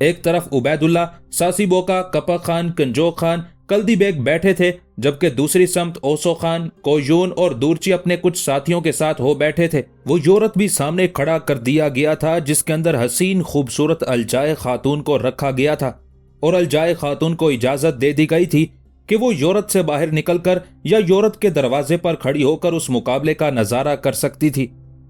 ایک طرف Ubaidullah, ساسی بوکا، کپا Khan, کنجو Khan, کلدی bag بیٹھے تھے، جبکہ دوسری سمت اوسو خان، کویون اور دورچی اپنے کچھ ساتھیوں کے ساتھ ہو بیٹھے تھے۔ وہ یورت بھی سامنے کھڑا کر دیا گیا تھا جس کے اندر حسین خوبصورت الجائے خاتون کو رکھا گیا تھا، اور الجائے خاتون کو اجازت دے دی گئی تھی کہ وہ یورت سے باہر نکل کر یا یورت کے دروازے پر کھڑی ہو کر اس مقابلے کا نظارہ کر سکتی تھی۔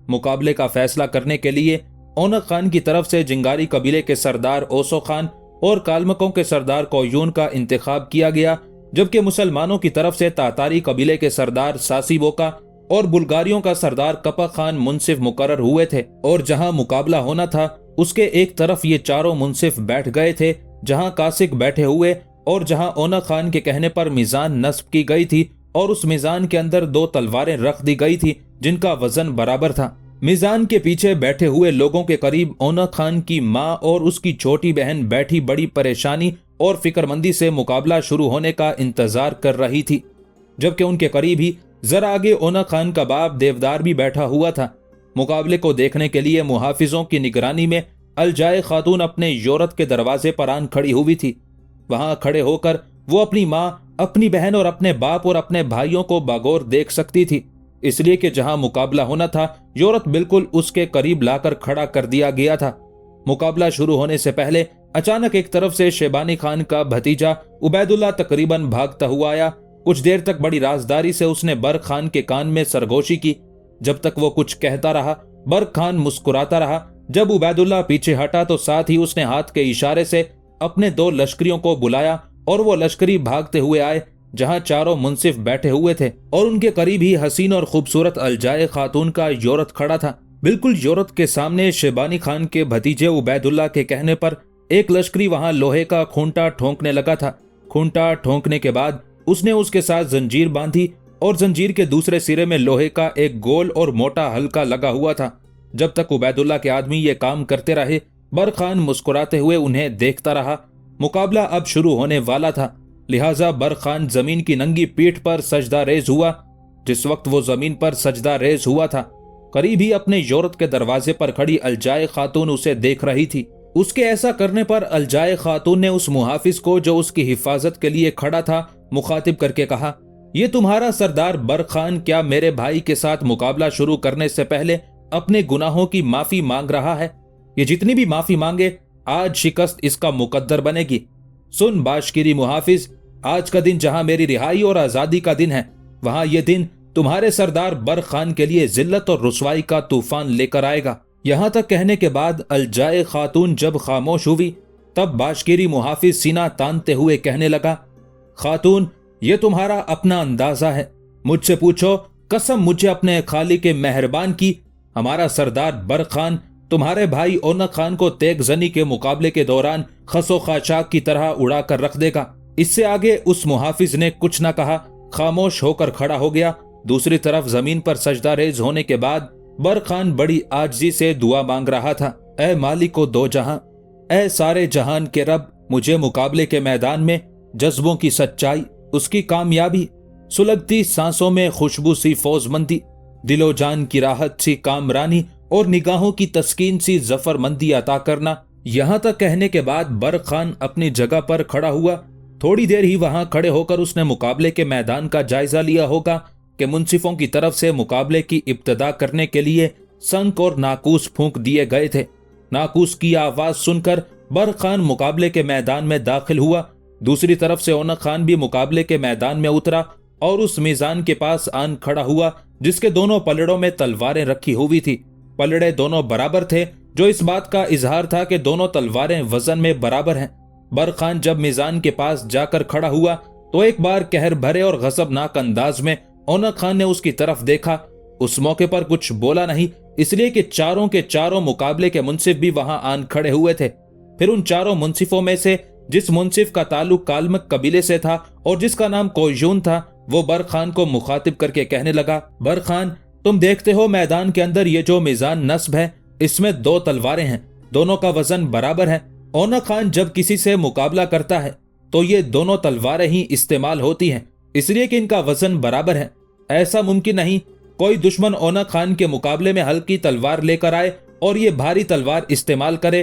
مقابلے کا فیصلہ کرنے کے لیے اونق خان کی طرف سے جنگاری قبیلے کے سردار اوسو خان اور کالمکوں کے سردار کویون کا انتخاب کیا گیا، جبکہ مسلمانوں کی طرف سے تاتاری قبیلے کے سردار ساسی بوکا اور بلغاریوں کا سردار کپا خان منصف مقرر ہوئے تھے، اور جہاں مقابلہ ہونا تھا اس کے ایک طرف یہ چاروں منصف بیٹھ گئے تھے، جہاں کاسک بیٹھے ہوئے اور جہاں اونق خان کے کہنے پر میزان نصب کی گئی تھی، اور اس میزان کے اندر 2 تلواریں رکھ دی گئی تھی جن کا وزن برابر تھا۔ میزان کے پیچھے بیٹھے ہوئے لوگوں کے قریب اونق خان کی ماں اور اس کی چھوٹی بہن بیٹھی بڑی پریشانی اور فکر مندی سے مقابلہ شروع ہونے کا انتظار کر رہی تھی، جبکہ ان کے قریب ہی ذرا آگے اونق خان کا باپ دیودار بھی بیٹھا ہوا تھا۔ مقابلے کو دیکھنے کے لیے محافظوں کی نگرانی میں الجائے خاتون اپنے یورت کے دروازے پر آن کھڑی ہوئی تھی۔ وہاں کھڑے ہو کر وہ اپنی ماں، اپنی بہن اور اپنے باپ اور اپنے بھائیوں کو باغور دیکھ سکتی تھی، اس لیے کہ جہاں مقابلہ ہونا تھا یورت بالکل اس کے قریب لا کر کھڑا کر دیا گیا تھا۔ مقابلہ شروع ہونے سے پہلے اچانک ایک طرف سے شیبانی خان کا بھتیجا عبیداللہ تقریباً بھاگتا ہوا آیا۔ کچھ دیر تک بڑی رازداری سے اس نے برق خان کے کان میں سرگوشی کی۔ جب تک وہ کچھ کہتا رہا برق خان مسکراتا رہا۔ جب عبیداللہ پیچھے ہٹا تو ساتھ ہی اس نے ہاتھ کے اشارے سے اپنے 2 لشکریوں کو بلایا اور وہ لشکری بھاگتے ہوئے آئے جہاں چاروں منصف بیٹھے ہوئے تھے، اور ان کے قریب ہی حسین اور خوبصورت الجائے خاتون کا یورت کھڑا تھا۔ بالکل یورت کے سامنے شیبانی خان کے بھتیجے عبیداللہ کے کہنے پر ایک لشکری وہاں لوہے کا کھونٹا ٹھونکنے لگا تھا۔ کھونٹا ٹھونکنے کے بعد اس نے اس کے ساتھ زنجیر باندھی اور زنجیر کے دوسرے سرے میں لوہے کا ایک گول اور موٹا حلقہ لگا ہوا تھا۔ جب تک عبیداللہ کے آدمی یہ کام کرتے رہے برق خان مسکراتے ہوئے انہیں دیکھتا رہا۔ مقابلہ اب شروع ہونے والا تھا، لہٰذا برق خان زمین کی ننگی پیٹھ پر سجدہ ریز ہوا۔ جس وقت وہ زمین پر سجدہ ریز ہوا تھا، قریب ہی اپنے یورت کے دروازے پر کھڑی الجائے خاتون اسے دیکھ رہی تھی۔ اس کے ایسا کرنے پر الجائے خاتون نے اس محافظ کو جو اس کی حفاظت کے لیے کھڑا تھا مخاطب کر کے کہا، یہ تمہارا سردار برق خان کیا میرے بھائی کے ساتھ مقابلہ شروع کرنے سے پہلے اپنے گناہوں کی معافی مانگ رہا ہے؟ یہ جتنی بھی معافی مانگے آج شکست اس کا مقدر بنے گی۔ سن باشکیری محافظ، آج کا دن جہاں میری رہائی اور آزادی کا دن ہے، وہاں یہ دن تمہارے سردار برق خان کے لیے ذلت اور رسوائی کا طوفان لے کر آئے گا۔ یہاں تک کہنے کے بعد الجائے خاتون جب خاموش ہوئی تب باشکیری محافظ سینہ تانتے ہوئے کہنے لگا، خاتون یہ تمہارا اپنا اندازہ ہے، مجھ سے پوچھو، قسم مجھے اپنے خالق مہربان کی، ہمارا سردار برق خان تمہارے بھائی اونق خان کو تیغ زنی کے مقابلے کے دوران خس و خاشاک کی طرح اڑا کر رکھ دے گا۔ اس سے آگے اس محافظ نے کچھ نہ کہا، خاموش ہو کر کھڑا ہو گیا۔ دوسری طرف زمین پر سجدہ ریز ہونے کے بعد برق خان بڑی عاجزی سے دعا مانگ رہا تھا، اے مالک و دو جہاں، اے سارے جہان کے رب، مجھے مقابلے کے میدان میں جذبوں کی سچائی، اس کی کامیابی، سلگتی سانسوں میں خوشبو سی فوز مندی، دل و جان کی راحت سی کامرانی اور نگاہوں کی تسکین سی ظفر مندی عطا کرنا۔ یہاں تک کہنے کے بعد برق خان اپنی جگہ پر کھڑا ہوا۔ تھوڑی دیر ہی وہاں کھڑے ہو کر اس نے مقابلے کے میدان کا جائزہ لیا ہوگا کہ منصفوں کی طرف سے مقابلے کی ابتدا کرنے کے لیے سنک اور ناقوس پھونک دیے گئے تھے۔ ناقوس کی آواز سن کر برق خان مقابلے کے میدان میں داخل ہوا۔ دوسری طرف سے اونق خان بھی مقابلے کے میدان میں اترا اور اس میزان کے پاس آن کھڑا ہوا جس کے دونوں پلڑوں میں تلواریں رکھی ہوئی تھی۔ پلڑے دونوں برابر تھے، جو اس بات کا اظہار تھا کہ دونوں تلواریں وزن میں برابر ہیں۔ برق خان جب میزان کے پاس جا کر کھڑا ہوا تو ایک بار قہر بھرے اور غضبناک انداز میں اونق خان نے اس کی طرف دیکھا۔ اس موقع پر کچھ بولا نہیں، اس لیے کہ چاروں کے چاروں مقابلے کے منصف بھی وہاں آن کھڑے ہوئے تھے۔ پھر ان چاروں منصفوں میں سے جس منصف کا تعلق کالمک قبیلے سے تھا اور جس کا نام کویون تھا، وہ برق خان کو مخاطب کر کے کہنے لگا، برق خان، تم دیکھتے ہو میدان کے اندر یہ جو میزان نصب ہے اس میں 2 تلواریں ہیں، دونوں کا وزن برابر ہے۔ اونق خان جب کسی سے مقابلہ کرتا ہے تو یہ دونوں تلواریں ہی استعمال ہوتی ہیں، اس لیے کہ ان کا وزن برابر ہے۔ ایسا ممکن نہیں کوئی دشمن اونق خان کے مقابلے میں ہلکی تلوار لے کر آئے اور یہ بھاری تلوار استعمال کرے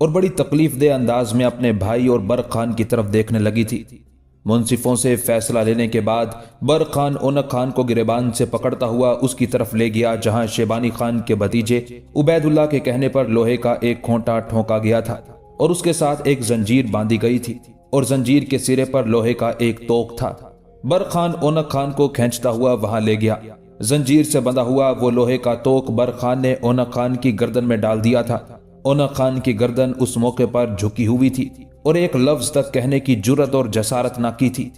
اور بڑی تکلیف دہ انداز میں اپنے بھائی اور برق خان کی طرف دیکھنے لگی تھی۔ منصفوں سے فیصلہ لینے کے بعد برق خان اونک خان کو گریبان سے پکڑتا ہوا اس کی طرف لے گیا جہاں شیبانی خان کے بھتیجے عبید اللہ کے کہنے پر لوہے کا ایک کھونٹا ٹھونکا گیا تھا اور اس کے ساتھ ایک زنجیر باندھی گئی تھی اور زنجیر کے سرے پر لوہے کا ایک توق تھا۔ برق خان اونک خان کو کھینچتا ہوا وہاں لے گیا۔ زنجیر سے بندھا ہوا وہ لوہے کا توق برق خان نے اونک خان کی گردن میں ڈال دیا تھا۔ اونک خان کی گردن اس موقع پر جھکی ہوئی تھی اور ایک لفظ تک کہنے کی جرت اور جسارت نہ کی تھی۔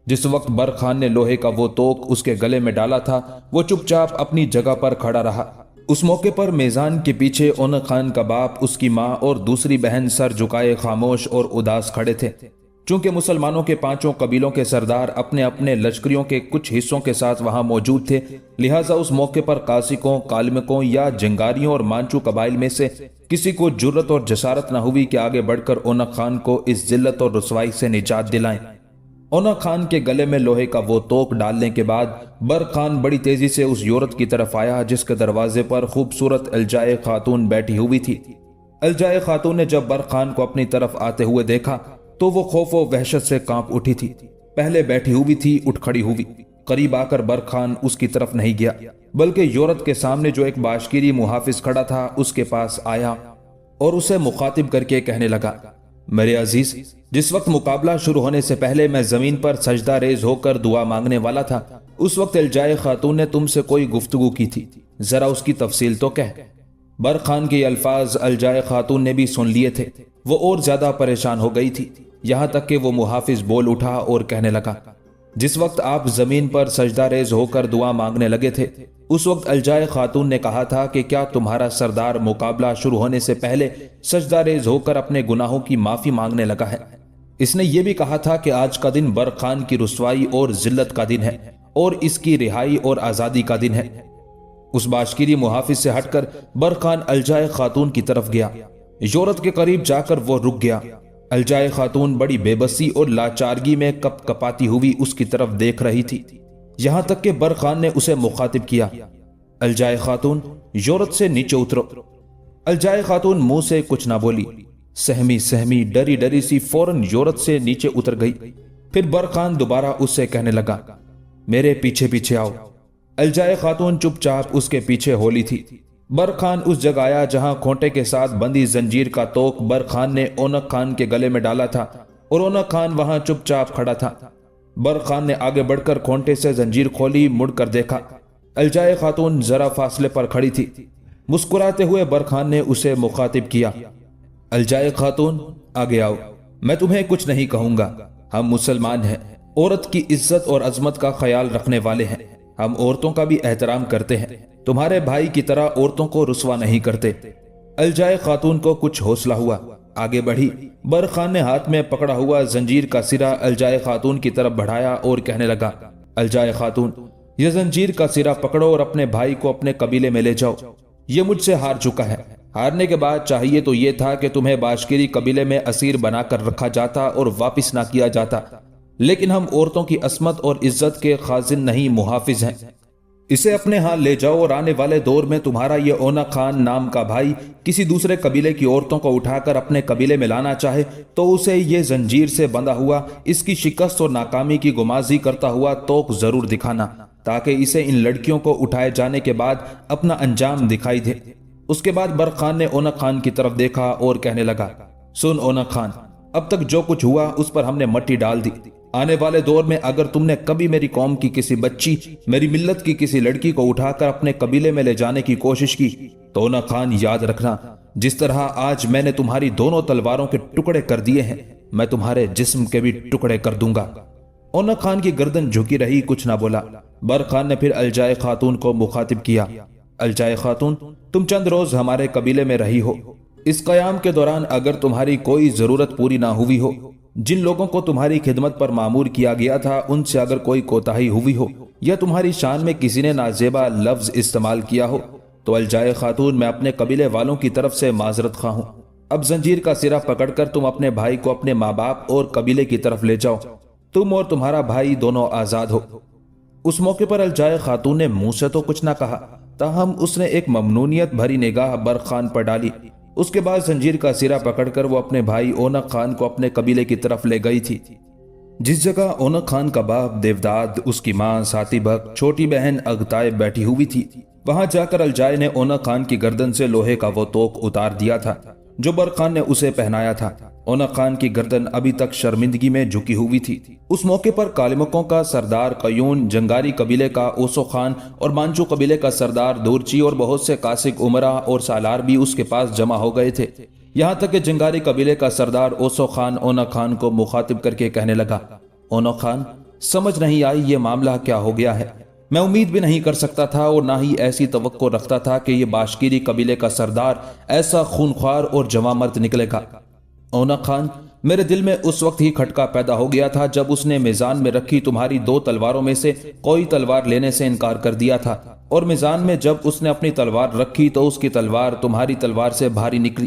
جس وقت برق خان نے لوہے کا وہ توق اس کے گلے میں ڈالا تھا وہ چپ چاپ اپنی جگہ پر کھڑا رہا۔ اس موقع پر میزان کے پیچھے اونک خان کا باپ، اس کی ماں اور دوسری بہن سر جھکائے خاموش اور اداس کھڑے تھے۔ چونکہ مسلمانوں کے 5 قبیلوں کے سردار اپنے اپنے لشکریوں کے کچھ حصوں کے ساتھ وہاں موجود تھے، لہٰذا اس موقع پر قاسقوں، کالمکوں یا جنگاریوں اور مانچو قبائل میں سے کسی کو جرت اور جسارت نہ ہوئی کہ آگے بڑھ کر اونک خان کو اس ذلت اور رسوائی سے نجات دلائیں۔ اونک خان کے گلے میں لوہے کا وہ توق ڈالنے کے بعد برق خان بڑی تیزی سے اس یورت کی طرف آیا جس کے دروازے پر خوبصورت الجائے خاتون بیٹھی ہوئی تھی۔ الجائے خاتون نے جب برق خان کو اپنی طرف آتے ہوئے دیکھا تو وہ خوف و وحشت سے کانپ اٹھی تھی۔ پہلے بیٹھی ہوئی تھی، اٹھ کھڑی ہوئی۔ قریب آ کر برق خان اس کی طرف نہیں گیا بلکہ یورت کے سامنے جو ایک باشکیری محافظ کھڑا تھا اس کے پاس آیا اور اسے مخاطب کر کے کہنے لگا، میرے عزیز، جس وقت مقابلہ شروع ہونے سے پہلے میں زمین پر سجدہ ریز ہو کر دعا مانگنے والا تھا اس وقت الجائے خاتون نے تم سے کوئی گفتگو کی تھی، ذرا اس کی تفصیل تو کہہ۔ برق خان کے یہ الفاظ الجائے خاتون نے بھی سن لیے تھے۔ وہ اور زیادہ پریشان ہو گئی تھی، یہاں تک کہ وہ محافظ بول اٹھا اور کہنے لگا، جس وقت آپ زمین پر سجدہ ریز ہو کر دعا مانگنے لگے تھے اس وقت الجائے خاتون نے کہا تھا کہ کیا تمہارا سردار مقابلہ شروع ہونے سے پہلے سجدہ ریز ہو کر اپنے گناہوں کی معافی مانگنے لگا ہے؟ اس نے یہ بھی کہا تھا کہ آج کا دن برق خان کی رسوائی اور ذلت کا دن ہے اور اس کی رہائی اور آزادی کا دن ہے۔ اس باشکیری محافظ سے ہٹ کر برق خان الجائے خاتون کی طرف گیا۔ یورت کے قریب جا کر وہ رک گیا۔ الجائے خاتون بڑی بے بسی اور لاچارگی میں کپ کپاتی ہوئی اس کی طرف دیکھ رہی تھی، یہاں تک کہ برق خان نے اسے مخاطب کیا، الجائے خاتون، یورت سے نیچے اترو۔ الجائے خاتون منہ سے کچھ نہ بولی، سہمی سہمی ڈری ڈری سی فوراً یورت سے نیچے اتر گئی۔ پھر برق خان دوبارہ اس سے کہنے لگا، میرے پیچھے پیچھے آؤ۔ الجائے خاتون چپ چاپ اس کے پیچھے ہولی تھی۔ برق خان اس جگہ آیا جہاں کھونٹے کے ساتھ بندی زنجیر کا توق برق خان نے اونک خان کے گلے میں ڈالا تھا اور اونک خان وہاں چپ چاپ کھڑا تھا۔ برق خان نے آگے بڑھ کر کھونٹے سے زنجیر کھولی، مڑ کر دیکھا، الجائے خاتون ذرا فاصلے پر کھڑی تھی۔ مسکراتے ہوئے برق خان نے اسے مخاطب کیا، الجائے خاتون، آگے آؤ، میں تمہیں کچھ نہیں کہوں گا، ہم مسلمان ہیں، عورت کی عزت اور عظمت کا خیال رکھنے والے ہیں، ہم عورتوں کا بھی احترام کرتے ہیں، تمہارے بھائی کی طرح عورتوں کو رسوا نہیں کرتے۔ الجائے خاتون کو کچھ حوصلہ ہوا، آگے بڑھی۔ برق خان نے ہاتھ میں پکڑا ہوا زنجیر کا سرا الجائے خاتون کی طرف بڑھایا اور کہنے لگا، الجائے خاتون، یہ زنجیر کا سرا پکڑو اور اپنے بھائی کو اپنے قبیلے میں لے جاؤ۔ یہ مجھ سے ہار چکا ہے، ہارنے کے بعد چاہیے تو یہ تھا کہ تمہیں باشکیری قبیلے میں اسیر بنا کر رکھا جاتا اور واپس نہ کیا جاتا، لیکن ہم عورتوں کی عصمت اور عزت کے خازن نہیں، محافظ ہیں۔ اسے اپنے ہاں لے جاؤ اور آنے والے دور میں تمہارا یہ اونک خان نام کا بھائی کسی دوسرے قبیلے کی عورتوں کو اٹھا کر اپنے قبیلے میں لانا چاہے تو اسے یہ زنجیر سے بندھا ہوا، اس کی شکست اور ناکامی کی گمازی کرتا ہوا توق ضرور دکھانا، تاکہ اسے ان لڑکیوں کو اٹھائے جانے کے بعد اپنا انجام دکھائی دے۔ اس کے بعد برق خان نے اونک خان کی طرف دیکھا اور کہنے لگا، سن اونک خان، اب تک جو کچھ ہوا اس پر ہم نے مٹی ڈال دی۔ آنے والے دور میں اگر تم نے کبھی میری قوم کی کسی بچی، میری ملت کی کسی لڑکی کو اٹھا کر اپنے قبیلے میں لے جانے کی کوشش کی تو اونک خان یاد رکھنا، جس طرح آج میں نے تمہاری دونوں تلواروں کے ٹکڑے کر دیے ہیں، میں تمہارے جسم کے بھی ٹکڑے کر دوں گا۔ اونک خان کی گردن جھکی رہی، کچھ نہ بولا۔ برق خان نے پھر الجائے خاتون کو مخاطب کیا، الجائے خاتون، تم چند روز ہمارے قبیلے میں رہی ہو، اس قیام کے دوران اگر تمہاری کوئی ضرورت پوری نہ ہوئی ہو، جن لوگوں کو تمہاری خدمت پر مامور کیا گیا تھا ان سے اگر کوئی کوتاہی ہوئی ہو یا تمہاری شان میں کسی نے نازیبا لفظ استعمال کیا ہو تو الجائے خاتون، میں اپنے قبیلے والوں کی طرف سے معذرت خواہ ہوں۔ اب زنجیر کا سرا پکڑ کر تم اپنے بھائی کو اپنے ماں باپ اور قبیلے کی طرف لے جاؤ، تم اور تمہارا بھائی دونوں آزاد ہو۔ اس موقع پر الجائے خاتون نے منہ سے تو کچھ نہ کہا، تاہم اس نے ایک ممنونیت بھری نگاہ برق خان پر ڈالی اس کے بعد زنجیر کا سرا پکڑ کر وہ اپنے بھائی اونق خان کو اپنے قبیلے کی طرف لے گئی تھی۔ جس جگہ اونق خان کا باپ دیوداد، اس کی ماں ساتی بک، چھوٹی بہن اغتائب بیٹھی ہوئی تھی، وہاں جا کر الجائے نے اونق خان کی گردن سے لوہے کا وہ توق اتار دیا تھا جو برق خان نے اسے پہنایا تھا۔ اونق خان کی گردن ابھی تک شرمندگی میں جھکی ہوئی تھی۔ اس موقع پر کالمکوں کا سردار قیون، جنگاری قبیلے کا اوسو خان اور مانچو قبیلے کا سردار دورچی اور بہت سے کاسک عمرہ اور سالار بھی اس کے پاس جمع ہو گئے تھے۔ یہاں تک کہ جنگاری قبیلے کا سردار اوسو خان اونق خان کو مخاطب کر کے کہنے لگا، اونق خان، سمجھ نہیں آئی یہ معاملہ کیا ہو گیا ہے۔ میں امید بھی نہیں کر سکتا تھا اور نہ ہی ایسی توقع رکھتا تھا کہ یہ باشکیری قبیلے کا سردار ایسا خونخوار اور جواں مرد نکلے گا۔ اونق خان، میرے دل میں اس وقت ہی کھٹکا پیدا ہو گیا تھا جب اس نے میزان میں رکھی تمہاری 2 تلواروں میں سے کوئی تلوار لینے سے انکار کر دیا تھا، اور میزان میں جب اس نے اپنی تلوار رکھی تو اس کی تلوار تمہاری تلوار سے بھاری نکلی۔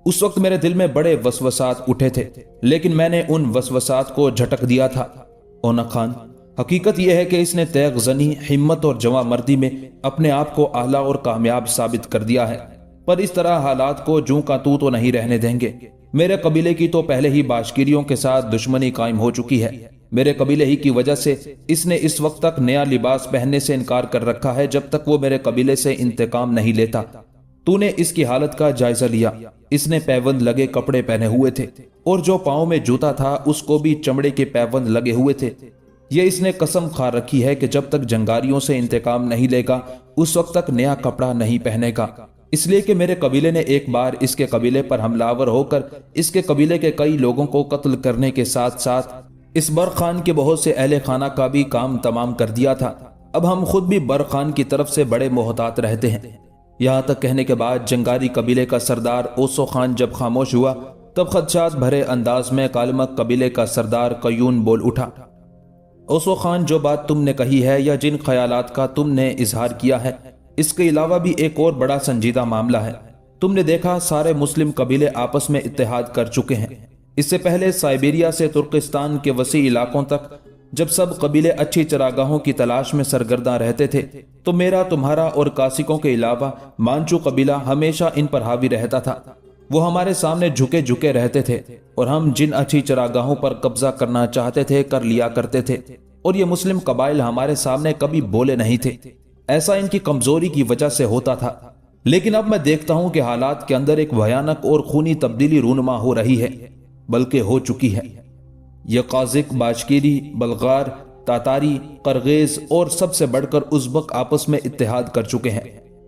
اس وقت میرے دل میں بڑے وسوسات اٹھے تھے، لیکن میں نے ان وسوسات کو جھٹک دیا تھا۔ اونق خان، حقیقت یہ ہے کہ اس نے تیغ زنی، ہمت اور جواں مردی میں اپنے آپ کو اعلیٰ اور کامیاب ثابت کر دیا ہے، پر اس طرح حالات کو جوں کا تو نہیں رہنے دیں گے۔ میرے قبیلے کی تو پہلے ہی باشکیریوں کے ساتھ دشمنی قائم ہو چکی ہے۔ میرے قبیلے ہی کی وجہ سے اس نے اس وقت تک نیا لباس پہننے سے انکار کر رکھا ہے جب تک وہ میرے قبیلے سے انتقام نہیں لیتا۔ تو نے اس کی حالت کا جائزہ لیا۔ اس نے پیوند لگے کپڑے پہنے ہوئے تھے اور جو پاؤں میں جوتا تھا اس کو بھی چمڑے کے پیوند لگے ہوئے تھے۔ یہ اس نے قسم کھا رکھی ہے کہ جب تک جنگاریوں سے انتقام نہیں لے گا اس وقت تک نیا کپڑا نہیں پہنے گا، اس لیے کہ میرے قبیلے نے ایک بار اس کے قبیلے پر حملہ آور ہو کر اس کے قبیلے کے کئی لوگوں کو قتل کرنے کے ساتھ ساتھ اس برق خان کے بہت سے اہل خانہ کا بھی کام تمام کر دیا تھا۔ اب ہم خود بھی برق خان کی طرف سے بڑے محتاط رہتے ہیں۔ یہاں تک کہنے کے بعد جنگاری قبیلے کا سردار اوسو خان جب خاموش ہوا تب خدشات بھرے انداز میں کالمک قبیلے کا سردار قیون بول اٹھا، اوسو خان، جو بات تم نے کہی ہے یا جن خیالات کا تم نے اظہار کیا ہے، اس کے علاوہ بھی ایک اور بڑا سنجیدہ معاملہ ہے۔ تم نے دیکھا سارے مسلم قبیلے آپس میں اتحاد کر چکے ہیں۔ اس سے پہلے سائبیریا سے ترکستان کے وسیع علاقوں تک جب سب قبیلے اچھی چراگاہوں کی تلاش میں سرگرداں رہتے تھے تو میرا، تمہارا اور کاسکوں کے علاوہ مانچو قبیلہ ہمیشہ ان پر حاوی رہتا تھا۔ وہ ہمارے سامنے جھکے جھکے رہتے تھے اور ہم جن اچھی چراگاہوں پر قبضہ کرنا چاہتے تھے کر لیا کرتے تھے، اور یہ مسلم قبائل ہمارے سامنے کبھی بولے نہیں تھے۔ ایسا ان کی کمزوری کی وجہ سے ہوتا تھا، لیکن اب میں دیکھتا ہوں کہ حالات کے اندر ایک بھیانک اور خونی تبدیلی رونما ہو رہی ہے، بلکہ ہو چکی ہے۔ یہ قازق، باشکیری، بلغار، تاتاری، قرغیز اور سب سے بڑھ کر ازبک آپس میں اتحاد کر چکے ہیں۔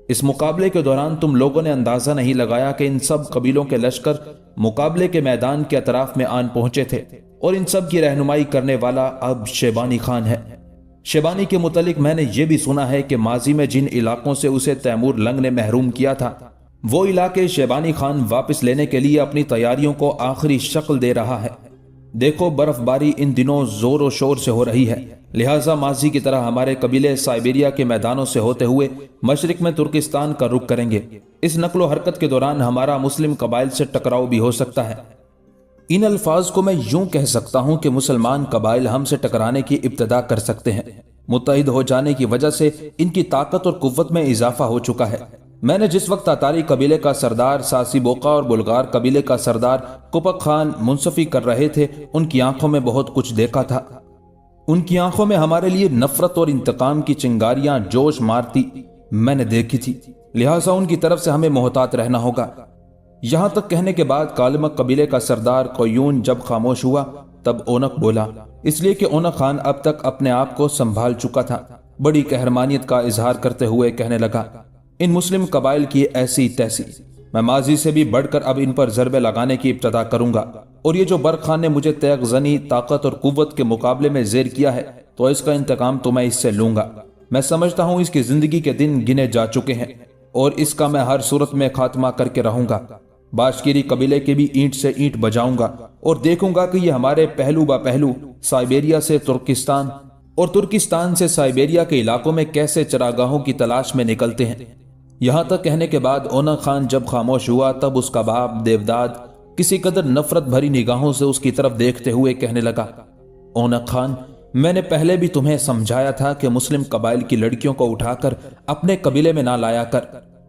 اس مقابلے کے دوران تم لوگوں نے اندازہ نہیں لگایا کہ ان سب قبیلوں کے لشکر مقابلے کے میدان کے اطراف میں آن پہنچے تھے، اور ان سب کی رہنمائی کرنے والا اب شیبانی خان ہے۔ شیبانی کے متعلق میں نے یہ بھی سنا ہے کہ ماضی میں جن علاقوں سے اسے تیمور لنگ نے محروم کیا تھا وہ علاقے شیبانی خان واپس لینے کے لیے اپنی تیاریوں کو آخری شکل دے رہا ہے۔ دیکھو، برف باری ان دنوں زور و شور سے ہو رہی ہے، لہٰذا ماضی کی طرح ہمارے قبیلے سائبیریا کے میدانوں سے ہوتے ہوئے مشرق میں ترکستان کا رخ کریں گے۔ اس نقل و حرکت کے دوران ہمارا مسلم قبائل سے ٹکراؤ بھی ہو سکتا ہے۔ ان الفاظ کو میں یوں کہہ سکتا ہوں کہ مسلمان قبائل ہم سے ٹکرانے کی ابتدا کر سکتے ہیں۔ متحد ہو جانے کی وجہ سے ان کی طاقت اور قوت میں اضافہ ہو چکا ہے۔ میں نے جس وقت تاتاری قبیلے کا سردار ساسی بوقا اور بلغار قبیلے کا سردار کپک خان منصفی کر رہے تھے، ان کی آنکھوں میں بہت کچھ دیکھا تھا۔ ان کی آنکھوں میں ہمارے لیے نفرت اور انتقام کی چنگاریاں جوش مارتی میں نے دیکھی تھی، لہٰذا ان کی طرف سے ہمیں محتاط رہنا ہوگا۔ یہاں تک کہنے کے بعد کالمک قبیلے کا سردار قیون جب خاموش ہوا تب اونق بولا، اس لیے کہ اونق خان اب تک اپنے آپ کو سنبھال چکا تھا۔ بڑی قہرمانیت کا اظہار کرتے ہوئے کہنے لگا، ان مسلم قبائل کی ایسی تیسی، میں ماضی سے بھی بڑھ کر اب ان پر ضربے لگانے کی ابتدا کروں گا، اور یہ جو برق خان نے مجھے تیغ زنی، طاقت اور قوت کے مقابلے میں زیر کیا ہے تو اس کا انتقام تو میں اس سے لوں گا۔ میں سمجھتا ہوں اس کی زندگی کے دن گنے جا چکے ہیں اور اس کا میں ہر صورت میں خاتمہ کر کے رہوں گا۔ باشکیری قبیلے کے بھی اینٹ سے اینٹ بجاؤں گا اور دیکھوں گا کہ یہ ہمارے پہلو با پہلو سائبیریا سے ترکستان اور ترکستان سے سائبیریا کے علاقوں میں کیسے چراگاہوں کی تلاش میں نکلتے ہیں۔ یہاں تک کہنے کے بعد اونق خان جب خاموش ہوا تب اس کا باپ دیوداد کسی قدر نفرت بھری نگاہوں سے اس کی طرف دیکھتے ہوئے کہنے لگا، اونق خان، میں نے پہلے بھی تمہیں سمجھایا تھا کہ مسلم قبائل کی لڑکیوں کو اٹھا کر اپنے قبیلے میں نہ لایا کر،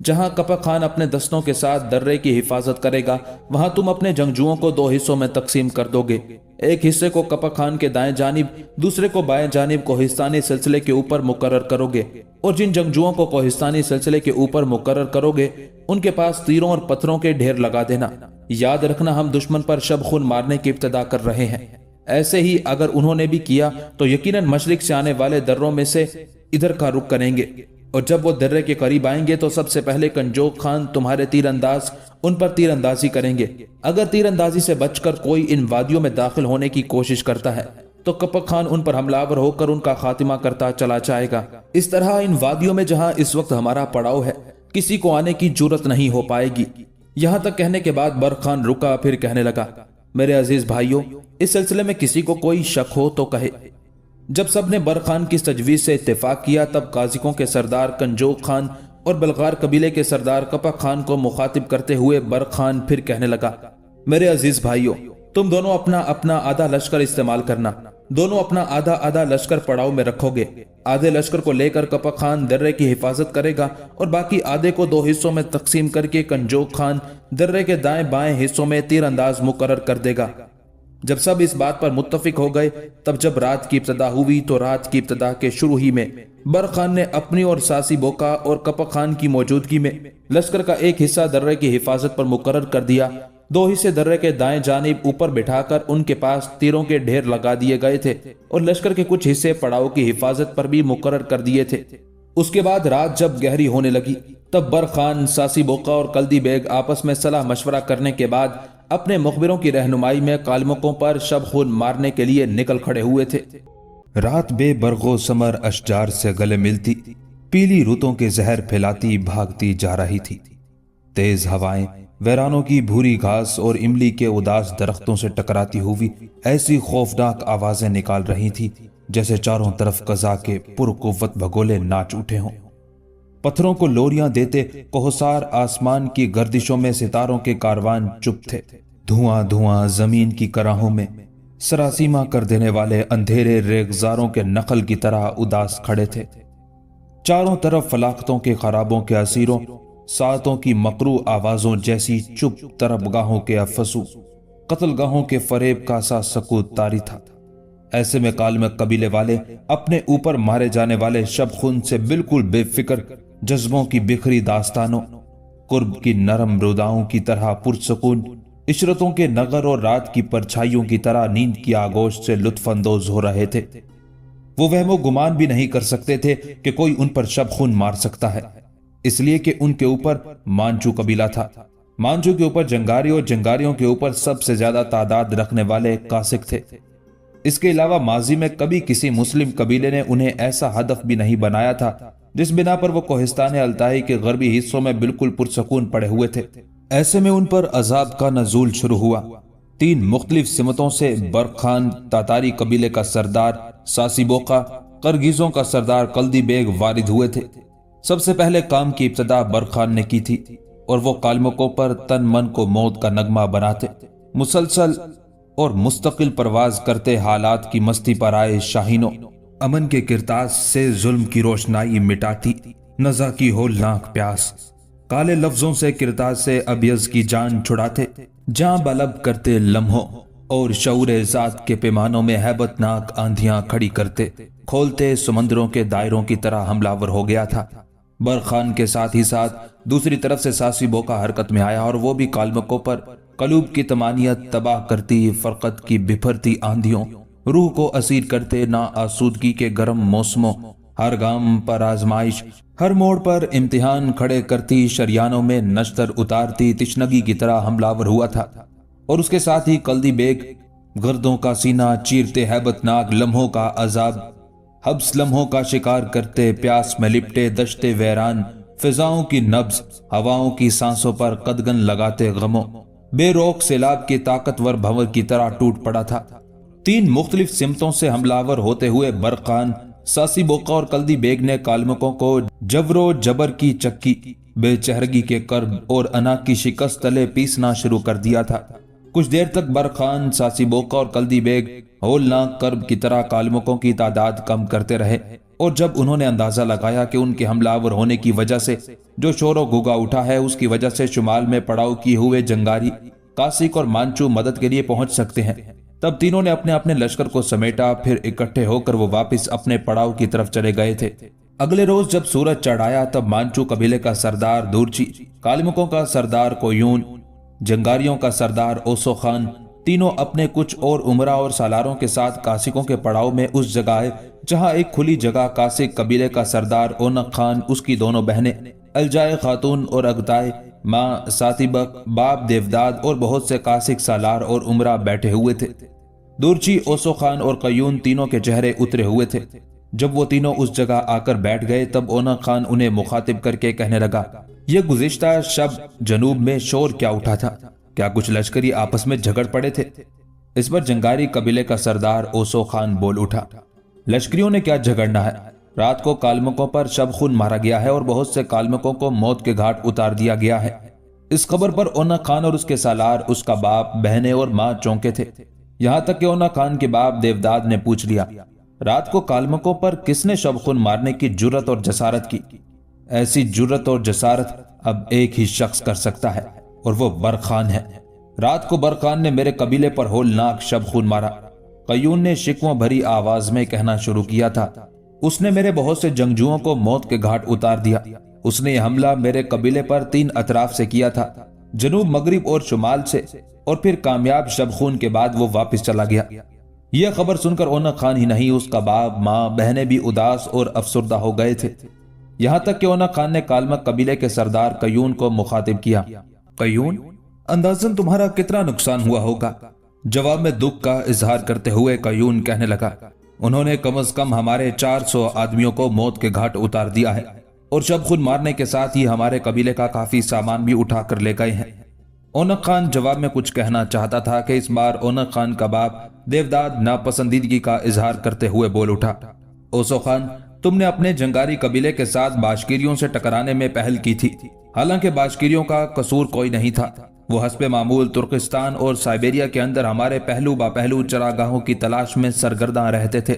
جہاں کپک خان اپنے دستوں کے ساتھ درے کی حفاظت کرے گا وہاں تم اپنے جنگجوؤں کو 2 حصوں میں تقسیم کر دو گے۔ ایک حصے کو کپک خان کے دائیں جانب، دوسرے کو بائیں جانب کوہستانی سلسلے کے اوپر مقرر کرو گے، اور جن جنگجوؤں کو کوہستانی سلسلے کے اوپر مقرر کرو گے ان کے پاس تیروں اور پتھروں کے ڈھیر لگا دینا۔ یاد رکھنا ہم دشمن پر شب خون مارنے کی ابتدا کر رہے ہیں۔ ایسے ہی اگر انہوں نے بھی کیا تو یقیناً مشرق سے آنے والے دروں میں سے ادھر کا رخ کریں گے، اور جب وہ درے کے قریب آئیں گے تو سب سے پہلے کنجوک خان تمہارے تیر انداز ان پر تیر اندازی کریں گے۔ اگر تیر اندازی سے بچ کر کوئی ان وادیوں میں داخل ہونے کی کوشش کرتا ہے تو کپک خان ان پر حملہ آور ہو کر ان کا خاتمہ کرتا چلا جائے گا۔ اس طرح ان وادیوں میں جہاں اس وقت ہمارا پڑاؤ ہے کسی کو آنے کی جرت نہیں ہو پائے گی۔ یہاں تک کہنے کے بعد برق خان رکا، پھر کہنے لگا، میرے عزیز بھائیوں، اس سلسلے میں کسی کو کوئی شک ہو تو کہے۔ جب سب نے برق خان کی تجویز سے اتفاق کیا تب قازقوں کے سردار کنجوک خان اور بلغار قبیلے کے سردار کپک خان کو مخاطب کرتے ہوئے برق خان پھر کہنے لگا، میرے عزیز بھائیوں، تم دونوں اپنا اپنا آدھا لشکر استعمال کرنا۔ دونوں اپنا آدھا آدھا لشکر پڑاؤ میں رکھو گے۔ آدھے لشکر کو لے کر کپک خان درے کی حفاظت کرے گا اور باقی آدھے کو 2 حصوں میں تقسیم کر کے کنجوک خان درے کے دائیں بائیں حصوں میں تیر انداز مقرر کر دے گا۔ جب سب اس بات پر متفق ہو گئے تب جب رات کی ابتدا ہوئی تو رات کی ابتدا کے شروع ہی میں برق خان نے اپنی اور ساسی بوکا اور کپک خان کی موجودگی میں لشکر کا ایک حصہ درے کی حفاظت پر مقرر کر دیا۔ 2 حصے درے کے دائیں جانب اوپر بٹھا کر ان کے پاس تیروں کے ڈھیر لگا دیے گئے تھے اور لشکر کے کچھ حصے پڑاؤ کی حفاظت پر بھی مقرر کر دیے تھے۔ اس کے بعد رات جب گہری ہونے لگی تب برق خان، ساسی بوکا اور کلدی بیگ آپس میں صلاح مشورہ کرنے کے بعد اپنے مخبروں کی رہنمائی میں کالمکوں پر شب خون مارنے کے لیے نکل کھڑے ہوئے تھے۔ رات بے برق و ثمر اشجار سے گلے ملتی، پیلی رتوں کے زہر پھیلاتی بھاگتی جا رہی تھی۔ تیز ہوائیں ویرانوں کی بھوری گھاس اور املی کے اداس درختوں سے ٹکراتی ہوئی ایسی خوفناک آوازیں نکال رہی تھی جیسے چاروں طرف قضا کے پرقوت بھگولے ناچ اٹھے ہوں۔ پتھروں کو لوریاں دیتے کوہسار آسمان کی گردشوں میں ستاروں کے کاروان چپ تھے۔ دھواں دھواں زمین کی کراہوں میں سراسیمہ کر دینے والے اندھیرے ریگزاروں کے نخل کی طرح اداس کھڑے تھے۔ چاروں طرف فلاختوں کے خرابوں کے اسیروں، ساعتوں کی مکرو آوازوں جیسی چپ طرب گاہوں کے افسو، قتل گاہوں کے فریب کا سا سکوت طاری تھا۔ ایسے میں کالمک قبیلے والے اپنے اوپر مارے جانے والے شب خون سے بالکل بے فکر، جذبوں کی بکھری داستانوں، قرب کی نرم روداؤں کی طرح پرسکون، عشرتوں کے نغر اور رات کی پرچھائیوں کی طرح نیند کی آگوش سے لطف اندوز ہو رہے تھے۔ وہ وہم و گمان بھی نہیں کر سکتے تھے کہ کوئی ان پر شب خون مار سکتا ہے، اس لیے کہ ان کے اوپر مانچو قبیلہ تھا۔ مانچو کے اوپر جنگاری اور جنگاریوں کے اوپر سب سے زیادہ تعداد رکھنے والے کاسک تھے۔ اس کے علاوہ ماضی میں کبھی کسی مسلم قبیلے نے انہیں ایسا ہدف بھی نہیں بنایا تھا جس بنا پر وہ کوہستان التائی کے غربی حصوں میں بالکل پرسکون پڑے ہوئے تھے۔ ایسے میں ان پر عذاب کا نزول شروع ہوا۔ 3 مختلف سمتوں سے برق خان، تاتاری قبیلے کا سردار ساسی بوکا، قرگیزوں کا سردار کلدی بیگ وارد ہوئے تھے۔ سب سے پہلے کام کی ابتدا برق خان نے کی تھی اور وہ کالمکوں پر تن من کو موت کا نغمہ بناتے، مسلسل اور مستقل پرواز کرتے حالات کی مستی پر آئے شاہینوں، امن کے کرتاس سے ظلم کی روشنائی مٹاتی نزا کی ہولناک پیاس، کالے لفظوں سے کرتاس سے ابیض کی جان چھڑاتے، جاں بلب کرتے لمحوں اور شعور ذات کے پیمانوں میں ہیبت ناک آندھیاں کھڑی کرتے، کھولتے سمندروں کے دائروں کی طرح حملہ آور ہو گیا تھا۔ برق خان کے ساتھ ہی ساتھ دوسری طرف سے ساسی بوکا حرکت میں آیا اور وہ بھی کالمکوں پر قلوب کی تمانیت تباہ کرتی فرقت کی بپھرتی آندھیوں، روح کو اسیر کرتے نا آسودگی کے گرم موسموں، ہر گام پر آزمائش، ہر موڑ پر امتحان کھڑے کرتی شریانوں میں نشتر اتارتی تشنگی کی طرح حملہ آور ہوا تھا۔ اور اس کے ساتھ ہی کلدی بیگ گردوں کا سینہ چیرتے ہیبت ناک لمحوں کا عذاب، حبس لمحوں کا شکار کرتے پیاس میں لپٹے دشتے ویران، فضاؤں کی نبض، ہواؤں کی سانسوں پر قدغن لگاتے غموں، بے روک سیلاب کی طاقتور بھنور کی طرح ٹوٹ پڑا تھا۔ 3 مختلف سمتوں سے حملہ آور ہوتے ہوئے برق خان، ساسی بوکا اور کلدی بیگ نے کالمکوں کو جبر و جبر کی چکی، بے چہرگی کے کرب اور انا کی شکست تلے پیسنا شروع کر دیا تھا۔ کچھ دیر تک برق خان، ساسی بوکا اور کلدی بیگ ہولناک کرب کی طرح کالمکوں کی تعداد کم کرتے رہے، اور جب انہوں نے اندازہ لگایا کہ ان کے حملہ آور ہونے کی وجہ سے جو شور و گوگا اٹھا ہے اس کی وجہ سے شمال میں پڑاؤ کیے ہوئے جنگاری کاسک اور مانچو مدد کے لیے پہنچ سکتے ہیں، تب تینوں نے اپنے اپنے لشکر کو سمیٹا، پھر اکٹھے ہو کر وہ واپس اپنے پڑاؤ کی طرف چلے گئے تھے۔ اگلے روز جب سورج چڑھ آیا تب مانچو قبیلے کا سردار دورچی، کالمکوں کا سردار کویون، جنگاریوں کا سردار اوسو خان، تینوں اپنے کچھ اور عمرہ اور سالاروں کے ساتھ کاسکوں کے پڑاؤ میں اس جگہ آئے جہاں ایک کھلی جگہ کاسک قبیلے کا سردار اونق خان، اس کی دونوں بہنیں الجائے خاتون اور اگتائے ماں ساتیبک، باپ دیوداد اور بہت سے کاسک سالار اور عمرہ بیٹھے ہوئے تھے۔ دورچی، اوسو خان اور قیون تینوں کے چہرے اترے ہوئے تھے۔ جب وہ تینوں اس جگہ آ کر بیٹھ گئے تب اونق خان انہیں مخاطب کر کے کہنے لگا، یہ گزشتہ شب جنوب میں شور کیا اٹھا تھا؟ کیا کچھ لشکری آپس میں جھگڑ پڑے تھے؟ اس پر جنگاری قبیلے کا سردار اوسو خان بول اٹھا، لشکریوں نے کیا جھگڑنا ہے؟ رات کو کالمکوں پر شب خون مارا گیا ہے اور بہت سے کالمکوں کو موت کے گھاٹ اتار دیا گیا ہے۔ اس خبر پر اونق خان اور اس کے سالار، اس کا باپ، بہنیں اور ماں چونکے تھے، یہاں تک کہ اونق خان کے باپ دیوداد نے پوچھ لیا، رات کو کالمکوں پر کس نے شب خون مارنے کی جرت اور جسارت کی؟ ایسی جرت اور جسارت اب ایک ہی شخص کر سکتا ہے اور وہ برخان ہے۔ رات کو برخان نے میرے قبیلے پر ہولناک شب خون مارا، قیون نے شکوہ بھری آواز میں کہنا شروع کیا تھا۔ اس نے میرے بہت سے جنگجوؤں کو موت کے گھاٹ اتار دیا۔ اس نے یہ حملہ میرے قبیلے پر 3 اطراف سے کیا تھا، جنوب، مغرب اور شمال سے، اور پھر کامیاب شب خون کے بعد وہ واپس چلا گیا۔ یہ خبر سن کر اونق خان ہی نہیں، اس کا باپ، ماں، بہنیں بھی اداس اور افسردہ ہو گئے تھے، یہاں تک کہ اونق خان نے کالمک قبیلے کے سردار قیون کو مخاطب کیا، قیون، اندازن تمہارا کتنا نقصان ہوا ہوگا؟ جواب میں دکھ کا اظہار کرتے ہوئے قیون کہنے لگا، انہوں نے کم از کم ہمارے 400 آدمیوں کو موت کے گھاٹ اتار دیا ہے اور شب خون مارنے کے ساتھ ہی ہمارے قبیلے کا کافی سامان بھی اٹھا کر لے گئے ہیں۔ اونق خان جواب میں کچھ کہنا چاہتا تھا کہ اس بار اونق خان کا باپ دیوداد ناپسندیدگی کا اظہار کرتے ہوئے بول اٹھا، اوسو خان، تم نے اپنے جنگاری قبیلے کے ساتھ باشکیریوں سے ٹکرانے میں پہل کی تھی، حالانکہ باشکیریوں کا قصور کوئی نہیں تھا، وہ حسب معمول ترکستان اور سائبیریا کے اندر ہمارے پہلو با پہلو چراگاہوں کی تلاش میں سرگرداں رہتے تھے،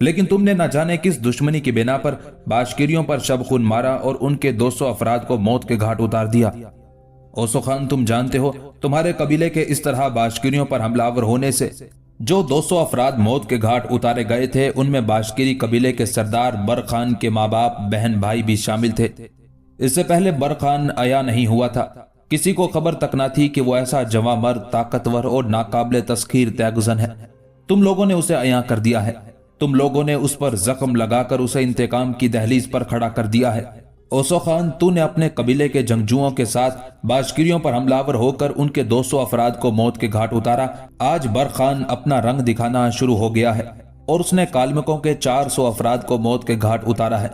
لیکن تم نے نہ جانے کس دشمنی کی بنا پر باشکیریوں پر شب خون مارا اور ان کے 200 افراد کو موت کے گھاٹ اتار دیا۔ اوسو خان، تم جانتے ہو تمہارے قبیلے کے اس طرح باشکیریوں پر حملہ آور ہونے سے جو 200 افراد موت کے گھاٹ اتارے گئے تھے ان میں باشکیری قبیلے کے سردار برخان کے ماں باپ، بہن بھائی بھی شامل تھے۔ اس سے پہلے برخان عیا نہیں ہوا تھا، کسی کو خبر تک نہ تھی کہ وہ ایسا جواں مرد، طاقتور اور ناقابل تسخیر تیغزن ہے۔ تم لوگوں نے اسے عیاں کر دیا ہے، تم لوگوں نے اس پر زخم لگا کر اسے انتقام کی دہلیز پر کھڑا کر دیا ہے۔ اوسو خان، تو نے اپنے قبیلے کے جنگجوؤں کے ساتھ باشکیریوں پر حملہ آور ہو کر ان کے 200 افراد کو موت کے گھاٹ اتارا۔ آج برخان اپنا رنگ دکھانا شروع ہو گیا ہے اور اس نے کالمکوں کے 400 افراد کو موت کے گھاٹ اتارا ہے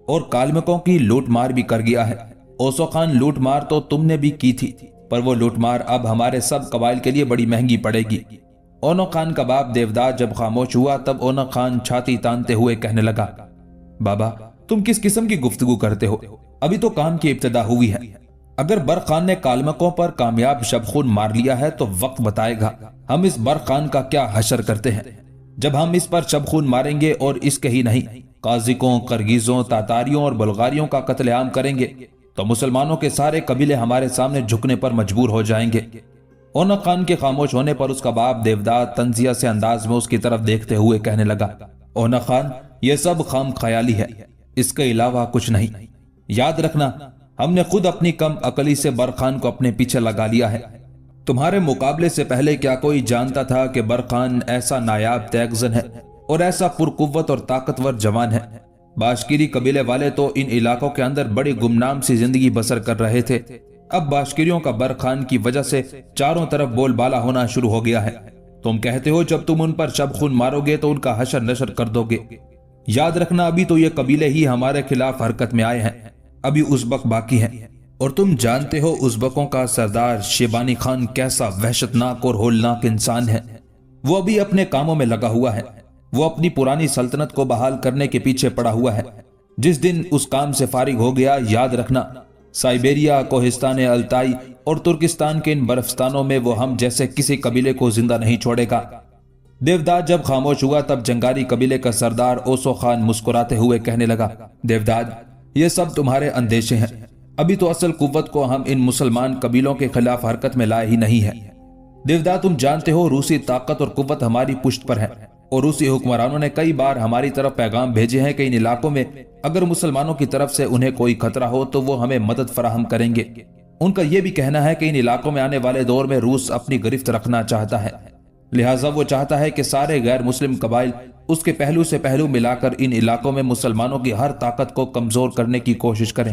اور کالمکوں کی لوٹ مار بھی کر گیا ہے۔ اوسو خان، لوٹ مار تو تم نے بھی کی تھی، پر وہ لوٹ مار اب ہمارے سب قبائل کے لیے بڑی مہنگی پڑے گی۔ اونق خان کا باپ دیوداد جب خاموش ہوا تب اونق خان چھاتی تانتے ہوئے کہنے لگا، بابا، تم کس قسم کی گفتگو کرتے ہو؟ ابھی تو کام کی ابتدا ہوئی ہے۔ اگر برخان نے کالمکوں پر کامیاب شب خون مار لیا ہے تو وقت بتائے گا ہم اس برخان کا کیا حشر کرتے ہیں۔ جب ہم اس پر شب خون ماریں گے اور اس کے ہی نہیں، قازقوں، قرگیزوں، تاتاریوں اور بلغاریوں کا قتل عام کریں گے تو مسلمانوں کے سارے قبیلے ہمارے سامنے جھکنے پر مجبور ہو جائیں گے۔ اونق خان کے خاموش ہونے پر اس کا باپ دیوداد تنزیہ سے انداز میں اس کی طرف دیکھتے ہوئے کہنے لگا، اونق خان، یہ سب خام خیالی ہے، اس کے علاوہ کچھ نہیں۔ یاد رکھنا، ہم نے خود اپنی کم عقلی سے برخان کو اپنے پیچھے لگا لیا ہے۔ تمہارے مقابلے سے پہلے کیا کوئی جانتا تھا کہ برخان ایسا نایاب تیغزن ہے اور ایسا پرقوت اور طاقتور جوان ہے؟ باشکیری قبیلے والے تو ان علاقوں کے اندر بڑی گمنام سی زندگی بسر کر رہے تھے، اب باشکیریوں کا برخان کی وجہ سے چاروں طرف بول بالا ہونا شروع ہو گیا ہے۔ تم کہتے ہو جب تم ان پر شب خون مارو گے تو ان کا حشر نشر کر دو گے۔ یاد رکھنا، ابھی تو یہ قبیلے ہی ہمارے خلاف حرکت میں آئے ہیں، ابھی ازبک باقی ہیں، اور تم جانتے ہو ازبکوں کا سردار شیبانی خان کیسا وحشتناک اور ہولناک انسان ہے۔ وہ ابھی اپنے کاموں میں لگا ہوا ہے، وہ اپنی پرانی سلطنت کو بحال کرنے کے پیچھے پڑا ہوا ہے۔ جس دن اس کام سے فارغ ہو گیا، یاد رکھنا، سائبیریا، کوہستان التائی اور ترکستان کے ان برفستانوں میں وہ ہم جیسے کسی قبیلے کو زندہ نہیں چھوڑے گا۔ دیوداد جب خاموش ہوا تب جنگاری قبیلے کا سردار اوسو خان مسکراتے ہوئے کہنے لگا، دیوداد، یہ سب تمہارے اندیشے ہیں، ابھی تو اصل قوت کو ہم ان مسلمان قبیلوں کے خلاف حرکت میں لائے ہی نہیں ہے۔ دیوداد، تم جانتے ہو روسی طاقت اور قوت ہماری پشت پر ہے، اور روسی حکمرانوں نے کئی بار ہماری طرف پیغام بھیجے ہیں کہ ان علاقوں میں اگر مسلمانوں کی طرف سے انہیں کوئی خطرہ ہو تو وہ ہمیں مدد فراہم کریں گے۔ ان کا یہ بھی کہنا ہے کہ ان علاقوں میں آنے والے دور میں روس اپنی گرفت رکھنا چاہتا ہے، لہٰذا وہ چاہتا ہے کہ سارے غیر مسلم قبائل اس کے پہلو سے پہلو ملا کر ان علاقوں میں مسلمانوں کی ہر طاقت کو کمزور کرنے کی کوشش کریں۔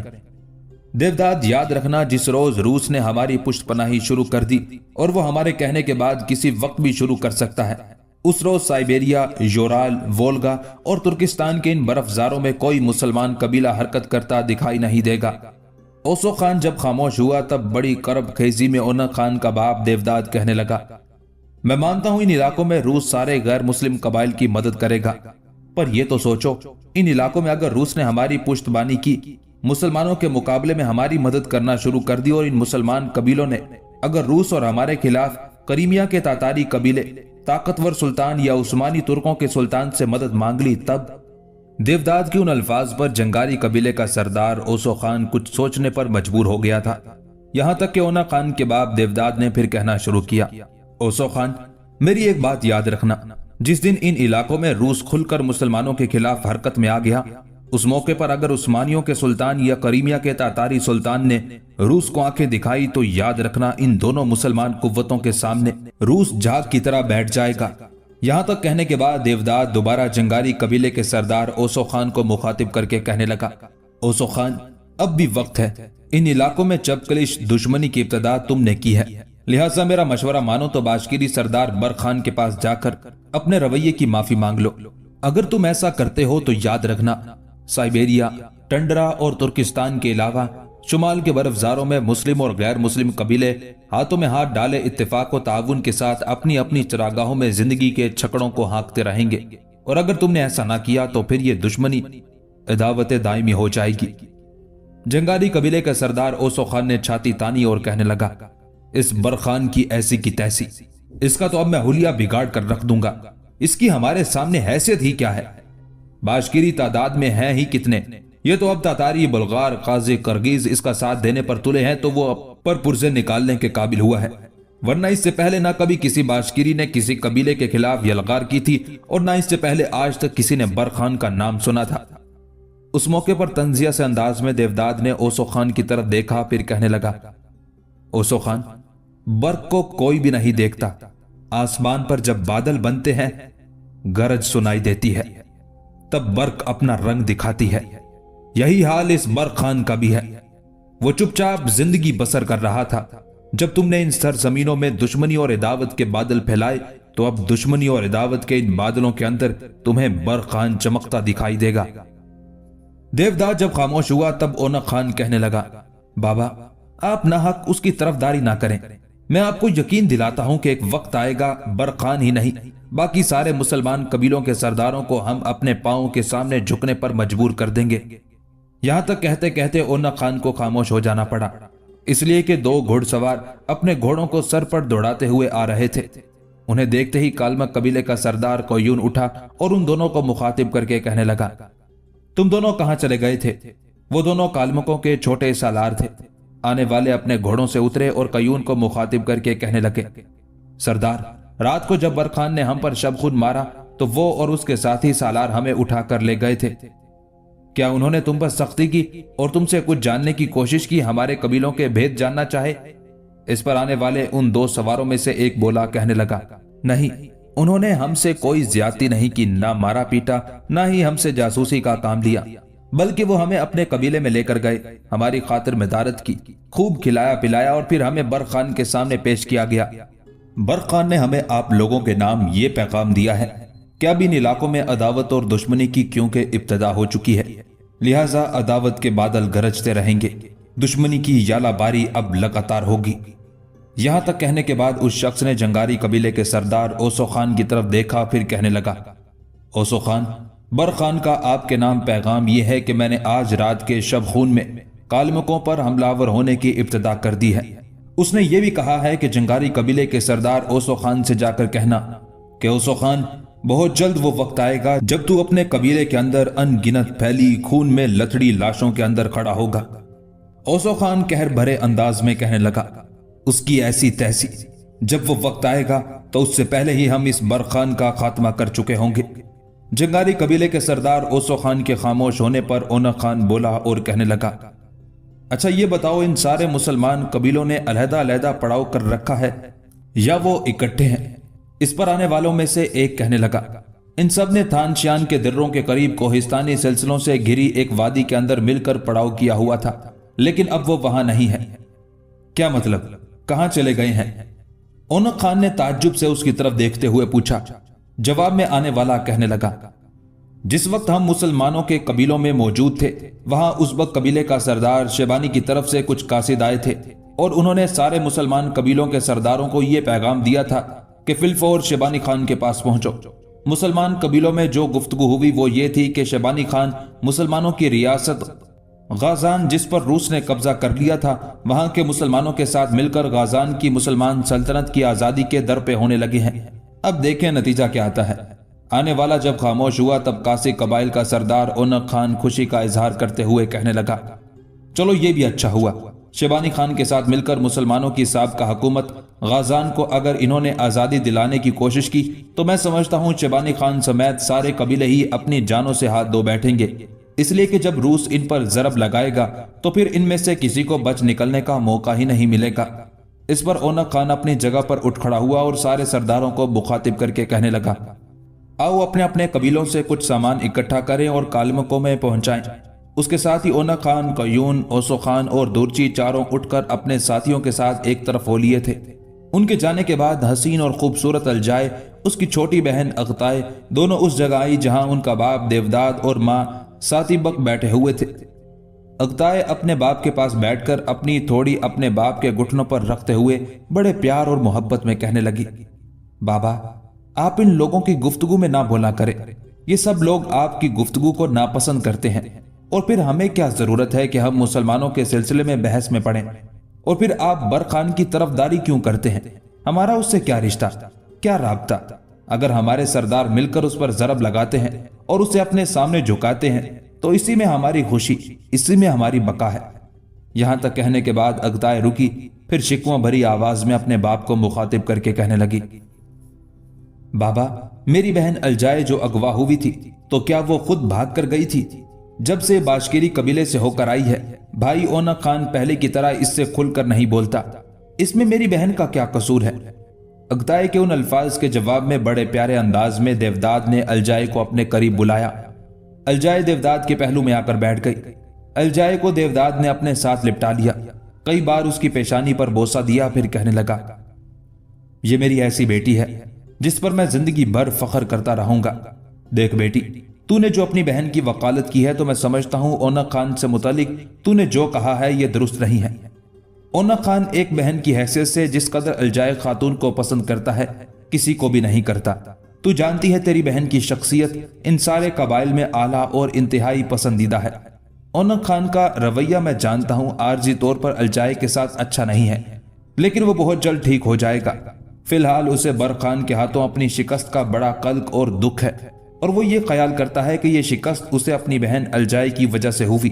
دیوداد، یاد رکھنا، جس روز روس نے ہماری پشت پناہی شروع کر دی، اور وہ ہمارے کہنے کے بعد کسی وقت بھی شروع کر سکتا ہے، اس روز سائبیریا، یورال، وولگا اور ترکستان کے ان برفزاروں میں کوئی مسلمان قبیلہ حرکت کرتا دکھائی نہیں دے گا۔ اوسو خان جب خاموش ہوا تب بڑی کرب خیزی میں اونق خان کا باپ دیوداد کہنے لگا، میں مانتا ہوں ان علاقوں میں روس سارے غیر مسلم قبائل کی مدد کرے گا، پر یہ تو سوچو، ان علاقوں میں اگر روس نے ہماری پشت بانی کی، مسلمانوں کے مقابلے میں ہماری مدد کرنا شروع کر دی، اور ان مسلمان قبیلوں نے اگر روس اور ہمارے خلاف کریمیا کے تاتاری قبیلے، طاقتور سلطان یا عثمانی ترکوں کے سلطان سے مدد مانگ لی، تب دیوداد کے ان الفاظ پر جنگاری قبیلے کا سردار اوسو خان کچھ سوچنے پر مجبور ہو گیا تھا، یہاں تک کہ اونق خان کے باپ دیوداد نے پھر کہنا شروع کیا، اوسو خان، میری ایک بات یاد رکھنا، جس دن ان علاقوں میں روس کھل کر مسلمانوں کے خلاف حرکت میں آ گیا، اس موقع پر اگر عثمانیوں کے سلطان یا کریمیا کے تاتاری سلطان نے روس کو آنکھیں دکھائی تو یاد رکھنا ان دونوں مسلمان قوتوں کے سامنے روس جھاگ کی طرح بیٹھ جائے گا۔ یہاں تک کہنے کے بعد دیوداد دوبارہ جنگاری قبیلے کے سردار اوسو خان کو مخاطب کر کے کہنے لگا، اوسو خان، اب بھی وقت ہے، ان علاقوں میں چپکلش دشمنی کی ابتدا تم نے کی ہے، لہٰذا میرا مشورہ مانو تو باشکری سردار برق خان کے پاس جا کر اپنے رویے کی معافی مانگ لو۔ اگر تم ایسا کرتے ہو تو یاد رکھنا، سائبیریا، ٹنڈرا اور ترکستان کے علاوہ شمال کے برفزاروں میں مسلم اور غیر مسلم قبیلے ہاتھوں میں ہاتھ ڈالے اتفاق و تعاون کے ساتھ اپنی اپنی چراگاہوں میں زندگی کے چھکڑوں کو ہانکتے رہیں گے، اور اگر تم نے ایسا نہ کیا تو پھر یہ دشمنی عداوت دائمی ہو جائے گی۔ جنگاری قبیلے کا سردار اوسو خان نے چھاتی تانی اور کہنے لگا، اس برق خان کی ایسی کی تیسی، اس کا تو اب میں حلیہ بگاڑ کر رکھ دوں گا، اس کی ہمارے سامنے حیثیت ہی کیا ہے، باشکری تعداد میں ہیں ہی کتنے، یہ تو اب تاتاری، بلغار، قازق، کرگیز اس کا ساتھ دینے پر تلے ہیں تو وہ پر پرزے نکالنے کے قابل ہوا ہے، ورنہ اس سے پہلے نہ کبھی کسی باشکری نے کسی قبیلے کے خلاف یلغار کی تھی، اور نہ اس سے پہلے آج تک کسی نے برق خان کا نام سنا تھا۔ اس موقع پر تنزیہ سے انداز میں دیوداد نے اوسو خان کی طرف دیکھا، پھر کہنے لگا، اوسو خان، برق کو کوئی بھی نہیں دیکھتا، آسمان پر جب بادل بنتے ہیں گرج سنائی دیتی ہے، تب برق اپنا رنگ دکھاتی ہے، یہی حال اس برق خان کا بھی ہے، وہ چپ چاپ زندگی بسر کر رہا تھا، جب تم نے ان سرزمینوں میں دشمنی اور عداوت کے بادل پھیلائے تو اب دشمنی اور عداوت کے ان بادلوں کے اندر تمہیں برق خان چمکتا دکھائی دے گا۔ دیوداد جب خاموش ہوا تب اونق خان کہنے لگا، بابا، آپ ناحق اس کی طرفداری نہ کریں، میں آپ کو یقین دلاتا ہوں کہ ایک وقت آئے گا برق خان ہی نہیں باقی سارے مسلمان قبیلوں کے سرداروں کو ہم اپنے پاؤں کے سامنے جھکنے پر مجبور کر دیں گے۔ یہاں تک کہتے کہتے اونق خان کو خاموش ہو جانا پڑا، اس لیے کہ دو گھوڑ سوار اپنے گھوڑوں کو سر پر دوڑاتے ہوئے آ رہے تھے۔ انہیں دیکھتے ہی کالمک قبیلے کا سردار کویون اٹھا اور ان دونوں کو مخاطب کر کے کہنے لگا، تم دونوں کہاں چلے گئے تھے؟ وہ دونوں کالمکوں کے چھوٹے سالار تھے۔ آنے والے اپنے گھوڑوں سے اترے اور قیون کو مخاطب کر کے کہنے لگے، سردار، رات کو جب برق خان نے ہم پر شب خون مارا تو وہ اور اس کے ساتھی سالار ہمیں اٹھا کر لے گئے تھے، کیا انہوں نے تم پر سختی کی اور تم سے کچھ جاننے کی کوشش کی، ہمارے قبیلوں کے بھید جاننا چاہے؟ اس پر آنے والے ان دو سواروں میں سے ایک بولا، کہنے لگا، نہیں، انہوں نے ہم سے کوئی زیادتی نہیں کی، نہ مارا پیٹا، نہ ہی ہم سے جاسوسی کا کام لیا، بلکہ وہ ہمیں اپنے قبیلے میں لے کر گئے، ہماری خاطر مدارت کی، خوب کھلایا پلایا اور پھر ہمیں برق خان کے سامنے پیش کیا گیا۔ برق خان نے ہمیں آپ لوگوں کے نام یہ پیغام دیا ہے کہ اب ان علاقوں میں عداوت اور دشمنی کی کیونکہ ابتدا ہو چکی ہے، لہٰذا عداوت کے بادل گرجتے رہیں گے، دشمنی کی یالہ باری اب لگاتار ہوگی۔ یہاں تک کہنے کے بعد اس شخص نے جنگاری قبیلے کے سردار اوسو خان کی طرف دیکھا، پھر کہنے لگا، اوسو خان، برق خان کا آپ کے نام پیغام یہ ہے کہ میں نے آج رات کے شب خون میں کالمکوں پر حملہ آور ہونے کی ابتدا کر دی ہے۔ اس نے یہ بھی کہا ہے کہ جنگاری قبیلے کے سردار اوسو خان سے جا کر کہنا کہ اوسو خان، بہت جلد وہ وقت آئے گا جب تو اپنے قبیلے کے اندر ان گنت پھیلی خون میں لتڑی لاشوں کے اندر کھڑا ہوگا۔ اوسو خان قہر بھرے انداز میں کہنے لگا، اس کی ایسی تیسی، جب وہ وقت آئے گا تو اس سے پہلے ہی ہم اس برخان کا خاتمہ کر چکے ہوں گے۔ جنگاری قبیلے کے سردار اوسو خان کے خاموش ہونے پر اونق خان بولا اور کہنے لگا، اچھا یہ بتاؤ، ان سارے مسلمان قبیلوں نے علیحدہ علیحدہ پڑاؤ کر رکھا ہے یا وہ اکٹھے ہیں؟ اس پر آنے والوں میں سے ایک کہنے لگا، ان سب نے تھان شیان کے دروں کے قریب کوہستانی سلسلوں سے گھری ایک وادی کے اندر مل کر پڑاؤ کیا ہوا تھا، لیکن اب وہ وہاں نہیں ہے۔ کیا مطلب؟ کہاں چلے گئے ہیں؟ اونق خان نے تعجب سے اس کی طرف دیکھتے ہوئے پوچھا۔ جواب میں آنے والا کہنے لگا، جس وقت ہم مسلمانوں کے قبیلوں میں موجود تھے وہاں ازبک قبیلے کا سردار شیبانی کی طرف سے کچھ قاصد آئے تھے اور انہوں نے سارے مسلمان قبیلوں کے سرداروں کو یہ پیغام دیا تھا کہ فی الفور شیبانی خان کے پاس پہنچو۔ مسلمان قبیلوں میں جو گفتگو ہوئی وہ یہ تھی کہ شیبانی خان مسلمانوں کی ریاست غازان، جس پر روس نے قبضہ کر لیا تھا، وہاں کے مسلمانوں کے ساتھ مل کر غازان کی مسلمان سلطنت کی آزادی کے در پہ ہونے لگے ہیں۔ اب دیکھیں نتیجہ کیا آتا ہے۔ آنے والا جب خاموش ہوا تب قاصی قبائل کا سردار اونق خان خوشی کا اظہار کرتے ہوئے کہنے لگا، چلو یہ بھی اچھا ہوا، شیبانی خان کے ساتھ مل کر مسلمانوں کی سابقہ حکومت غازان کو اگر انہوں نے آزادی دلانے کی کوشش کی تو میں سمجھتا ہوں شیبانی خان سمیت سارے قبیلے ہی اپنی جانوں سے ہاتھ دھو بیٹھیں گے، اس لیے کہ جب روس ان پر ضرب لگائے گا تو پھر ان میں سے کسی کو بچ نکلنے کا موقع ہی نہیں ملے گا۔ اس پر اونق خان اپنی جگہ پر اٹھ کھڑا ہوا اور سارے سرداروں کو مخاطب کر کے کہنے لگا، آؤ اپنے اپنے قبیلوں سے کچھ سامان اکٹھا کریں اور کالمکوں میں پہنچائیں۔ اس کے ساتھ ہی اونق خان، قیون، اوسو خان اور دورچی چاروں اٹھ کر اپنے ساتھیوں کے ساتھ ایک طرف ہو لیے تھے۔ ان کے جانے کے بعد حسین اور خوبصورت الجائے، اس کی چھوٹی بہن اغتائے، دونوں اس جگہ آئی جہاں ان کا باپ دیوداد اور ماں ساتھی بک بیٹھے ہوئے تھے۔ اغتائے اپنے باپ کے پاس بیٹھ کر اپنی تھوڑی اپنے باپ کے گھٹنوں پر رکھتے ہوئے بڑے پیار اور محبت میں کہنے لگی، بابا آپ ان لوگوں کی گفتگو میں نہ بولا کریں، یہ سب لوگ آپ کی گفتگو کو ناپسند کرتے ہیں، اور پھر ہمیں کیا ضرورت ہے کہ ہم مسلمانوں کے سلسلے میں بحث میں پڑیں، اور پھر آپ برخان کی طرفداری کیوں کرتے ہیں؟ ہمارا اس سے کیا رشتہ، کیا رابطہ؟ اگر ہمارے سردار مل کر اس پر ضرب لگاتے ہیں اور اسے اپنے سامنے جھکاتے ہیں تو اسی میں ہماری خوشی، اسی میں ہماری بقا ہے۔ یہاں تک کہنے کے بعد اغتائے رکی، پھر شکوہ بھری آواز میں اپنے باپ کو مخاطب کر کے کہنے لگی، بابا میری بہن الجائے جو اغوا ہوئی تھی تو کیا وہ خود بھاگ کر گئی تھی؟ جب سے باشکیری قبیلے سے ہو کر آئی ہے، بھائی اونق خان پہلے کی طرح اس سے کھل کر نہیں بولتا، اس میں میری بہن کا کیا قصور ہے؟ اغتائے کے ان الفاظ کے جواب میں بڑے پیارے انداز میں دیوداد نے الجائے کو اپنے قریب بلایا۔ الجائے دیوداد کے پہلو میں آ کر بیٹھ گئی۔ الجائے کو دیوداد نے اپنے ساتھ لپٹا لیا، کئی بار اس کی پیشانی پر بوسہ دیا، پھر کہنے لگا، یہ میری ایسی بیٹی ہے جس پر میں زندگی بھر فخر کرتا رہوں گا۔ دیکھ بیٹی، تو نے جو اپنی بہن کی وکالت کی ہے تو میں سمجھتا ہوں اونق خان سے متعلق تو نے جو کہا ہے یہ درست نہیں ہے۔ اونق خان ایک بہن کی حیثیت سے جس قدر الجائے خاتون کو پسند کرتا ہے کسی کو بھی نہیں کرتا۔ تو جانتی ہے تیری بہن کی شخصیت ان سارے قبائل میں اعلیٰ اور انتہائی پسندیدہ ہے۔ اونق خان کا رویہ میں جانتا ہوں عارضی طور پر الجائے کے ساتھ اچھا نہیں ہے، لیکن وہ بہت جلد ٹھیک ہو جائے گا۔ فی الحال اسے برخان کے ہاتھوں اپنی شکست کا بڑا قلق اور دکھ ہے، اور وہ یہ خیال کرتا ہے کہ یہ شکست اسے اپنی بہن الجائے کی وجہ سے ہوئی۔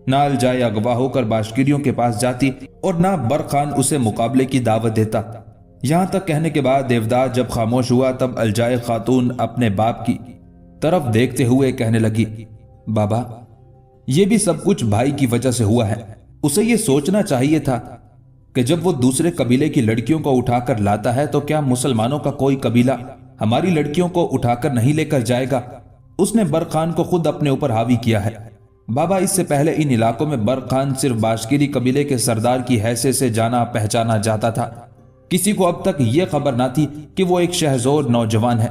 نہ الجائے اغوا ہو کر باشکیریوں کے پاس جاتی اور نہ برخان اسے مقابلے کی دعوت دیتا۔ یہاں تک کہنے کے بعد دیوداد جب خاموش ہوا تب الجائے خاتون اپنے باپ کی طرف دیکھتے ہوئے کہنے لگی، بابا یہ بھی سب کچھ بھائی کی وجہ سے ہوا ہے۔ اسے یہ سوچنا چاہیے تھا کہ جب وہ دوسرے قبیلے کی لڑکیوں کو اٹھا کر لاتا ہے تو کیا مسلمانوں کا کوئی قبیلہ ہماری لڑکیوں کو اٹھا کر نہیں لے کر جائے گا؟ اس نے برخان کو خود اپنے اوپر حاوی کیا ہے۔ بابا اس سے پہلے ان علاقوں میں برخان صرف باشکیری قبیلے کے سردار کی حیثیت سے جانا پہچانا جاتا تھا۔ کسی کو اب تک یہ خبر نہ تھی کہ وہ ایک شہزور نوجوان ہے۔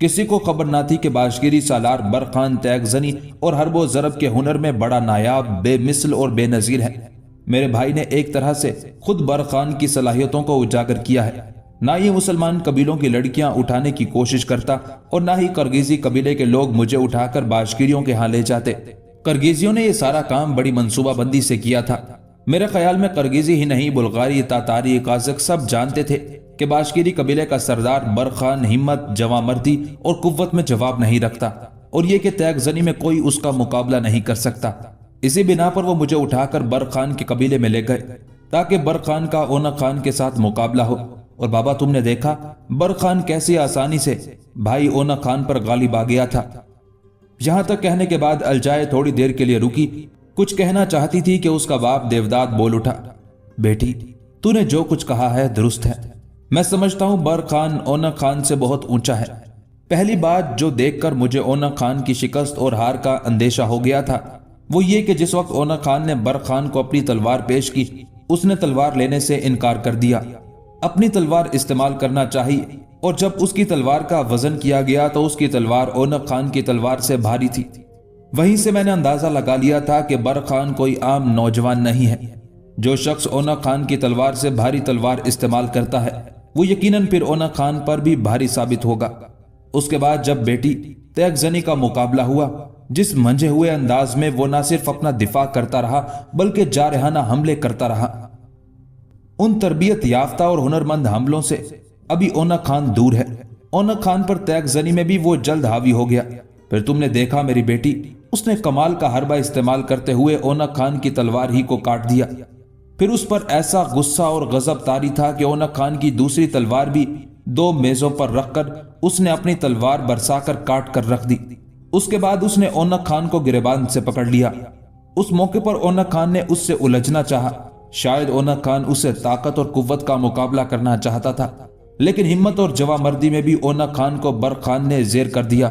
کسی کو خبر نہ تھی کہ باشکیری سالار برخان تیغ زنی اور حرب و ضرب کے ہنر میں بڑا نایاب، بے مثل اور بے نظیر ہے۔ میرے بھائی نے ایک طرح سے خود برخان کی صلاحیتوں کو اجاگر کیا ہے۔ نہ یہ مسلمان قبیلوں کی لڑکیاں اٹھانے کی کوشش کرتا اور نہ ہی قرگیزی قبیلے کے لوگ مجھے اٹھا کر باشکیریوں کے ہاں لے جاتے۔ قرگیزیوں نے یہ سارا کام بڑی منصوبہ بندی سے کیا تھا۔ میرے خیال میں قرگیزی ہی نہیں، بلغاری، تاتاری، قازق سب جانتے تھے کہ باشکیری قبیلے کا سردار برخان ہمت، جواں مردی اور قوت میں جواب نہیں رکھتا، اور یہ کہ تیغ زنی میں کوئی اس کا مقابلہ نہیں کر سکتا۔ اسی بنا پر وہ مجھے اٹھا کر برخان کے قبیلے میں لے گئے تاکہ برخان کا اونق خان کے ساتھ مقابلہ ہو۔ اور بابا تم نے دیکھا برخان کیسی آسانی سے بھائی اونق خان پر غالب آ گیا تھا۔ یہاں تک کہنے کے بعد الجائے تھوڑی دیر کے لیے رکی، کچھ کہنا چاہتی تھی کہ اس کا باپ دیوداد بول اٹھا، بیٹی تو نے جو کچھ کہا ہے درست ہے۔ میں سمجھتا ہوں برخان اونق خان سے بہت اونچا ہے۔ پہلی بات جو دیکھ کر مجھے اونق خان کی شکست اور ہار کا اندیشہ ہو گیا تھا وہ یہ کہ جس وقت اونق خان نے برخان کو اپنی تلوار پیش کی اس نے تلوار لینے سے انکار کر دیا۔ اپنی تلوار استعمال کرنا چاہیے، اور جب اس کی تلوار کا وزن کیا گیا تو اس کی تلوار اونق خان کی تلوار سے بھاری تھی۔ وہیں سے میں نے اندازہ لگا لیا تھا کہ برخان کوئی عام نوجوان نہیں ہے۔ جو شخص اونق خان کی تلوار سے بھاری تلوار استعمال کرتا ہے وہ یقیناً پھر اونق خان پر بھی بھاری ثابت ہوگا۔ اس کے بعد جب بیٹی تیغ زنی کا مقابلہ ہوا، جس منجھے ہوئے انداز میں وہ نہ صرف اپنا دفاع کرتا رہا بلکہ جارحانہ حملے کرتا رہا، ان تربیت یافتہ اور ہنرمند حملوں سے ابھی اونق خان دور ہے۔ اونق خان پر تیغ زنی میں بھی وہ جلد حاوی ہو گیا۔ پھر تم نے دیکھا میری بیٹی، اس نے کمال کا حربہ استعمال کرتے ہوئے اونق خان کی تلوار ہی کو کاٹ دیا۔ پھر اس پر ایسا غصہ اور غضب طاری تھا کہ اونق خان کی دوسری تلوار بھی 2 میزوں پر رکھ کر اس نے اپنی تلوار برسا کر کاٹ کر رکھ دی۔ اس کے بعد اس نے اونق خان کو گریبان سے پکڑ لیا۔ اس موقع پر اونق خان نے اس سے الجھنا چاہا۔ شاید اونق خان اسے طاقت اور قوت کا مقابلہ کرنا چاہتا تھا، لیکن ہمت اور جواں مردی میں بھی اونق خان کو برخان نے زیر کر دیا۔